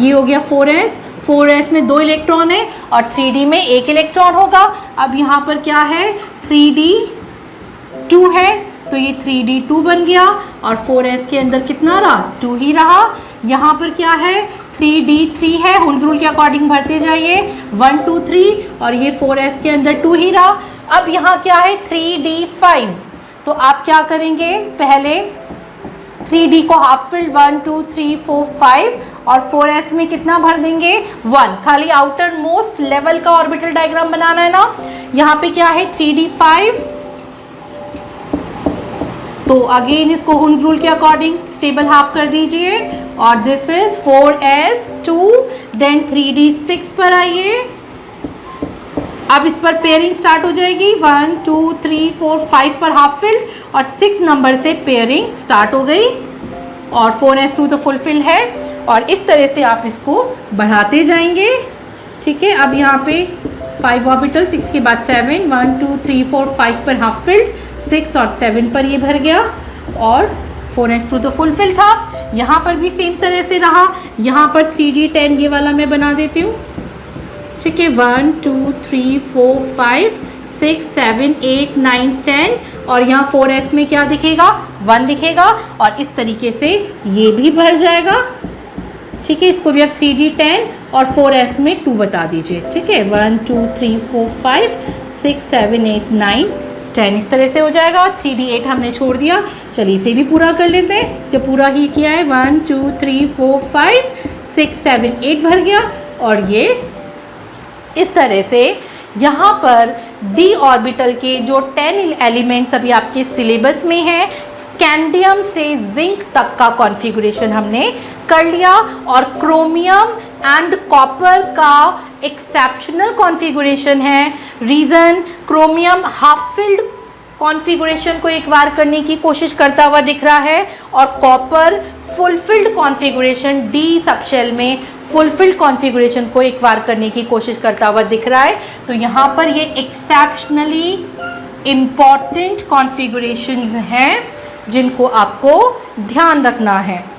ये हो गया 4s। 4s में 2 इलेक्ट्रॉन है और 3d में 1 इलेक्ट्रॉन होगा। अब यहाँ पर क्या है, 3d2 है, तो ये 3d2 बन गया और 4s के अंदर कितना रहा, 2 ही रहा। यहाँ पर क्या है, 3d3 है, हुंस रूल के अकॉर्डिंग भरते जाइए, 1 2 3, और ये 4s के अंदर 2 ही रहा। अब यहाँ क्या है, 3d5, तो आप क्या करेंगे, पहले 3d को हाफ फिल्ड 1 2 3 4 5 और 4s में कितना भर देंगे, 1, खाली आउटर मोस्ट लेवल का ऑर्बिटल डायग्राम बनाना है ना। यहाँ पे क्या है 3d5, तो अगेन इसको हुंस रूल के अकॉर्डिंग स्टेबल हाफ कर दीजिए, और this is 4s2, then 3d6 पर आइए। अब इस पर पेयरिंग स्टार्ट हो जाएगी, 1 2 3 4 5 पर हाफ फिल्ड और 6 नंबर से पेयरिंग स्टार्ट हो गई, और 4s2 तो फुलफिल है, और इस तरह से आप इसको बढ़ाते जाएंगे, ठीक है। अब यहाँ पे 5 ऑर्बिटल, 6 के बाद 7, 1 2 3 4 5 पर हाफ फिल्ड, 6 और 7 पर ये भर गया, और 4s2 तो फुलफिल था। यहाँ पर भी सेम तरह से रहा, यहाँ पर 3d10 ये वाला मैं बना देती हूँ, ठीक है। 1 2 3 4 5 6 7 8 9 10, और यहाँ 4s में क्या दिखेगा, 1 दिखेगा, और इस तरीके से ये भी भर जाएगा, ठीक है। इसको भी अब 3d10 और 4s में 2 बता दीजिए, ठीक है। 1 2 3 4 5 6 7 8 9 10 इस तरह से हो जाएगा, और 3d8 हमने छोड़ दिया। चलिए इसे भी पूरा कर लेते हैं, जब पूरा ही किया है, 1 2 3 4 5 6 7 8 भर गया, और ये इस तरह से यहाँ पर d ऑर्बिटल के जो 10 एलिमेंट्स अभी आपके सिलेबस में हैं, स्कैंडियम से जिंक तक का कॉन्फ़िगरेशन हमने कर लिया, और क्रोमियम एंड कॉपर का एक्सेप्शनल कॉन्फ़िगरेशन है। Reason, chromium half filled configuration को एक बार करने की कोशिश करता हुआ दिख रहा है, और copper fulfilled configuration D subshell में फुलफिल्ड कॉन्फ़िगरेशन को एक बार करने की कोशिश करता हुआ दिख रहा है। तो यहाँ पर ये एक्सेप्शनली इम्पॉर्टेंट कॉन्फ़िगरेशंस हैं जिनको आपको ध्यान रखना है।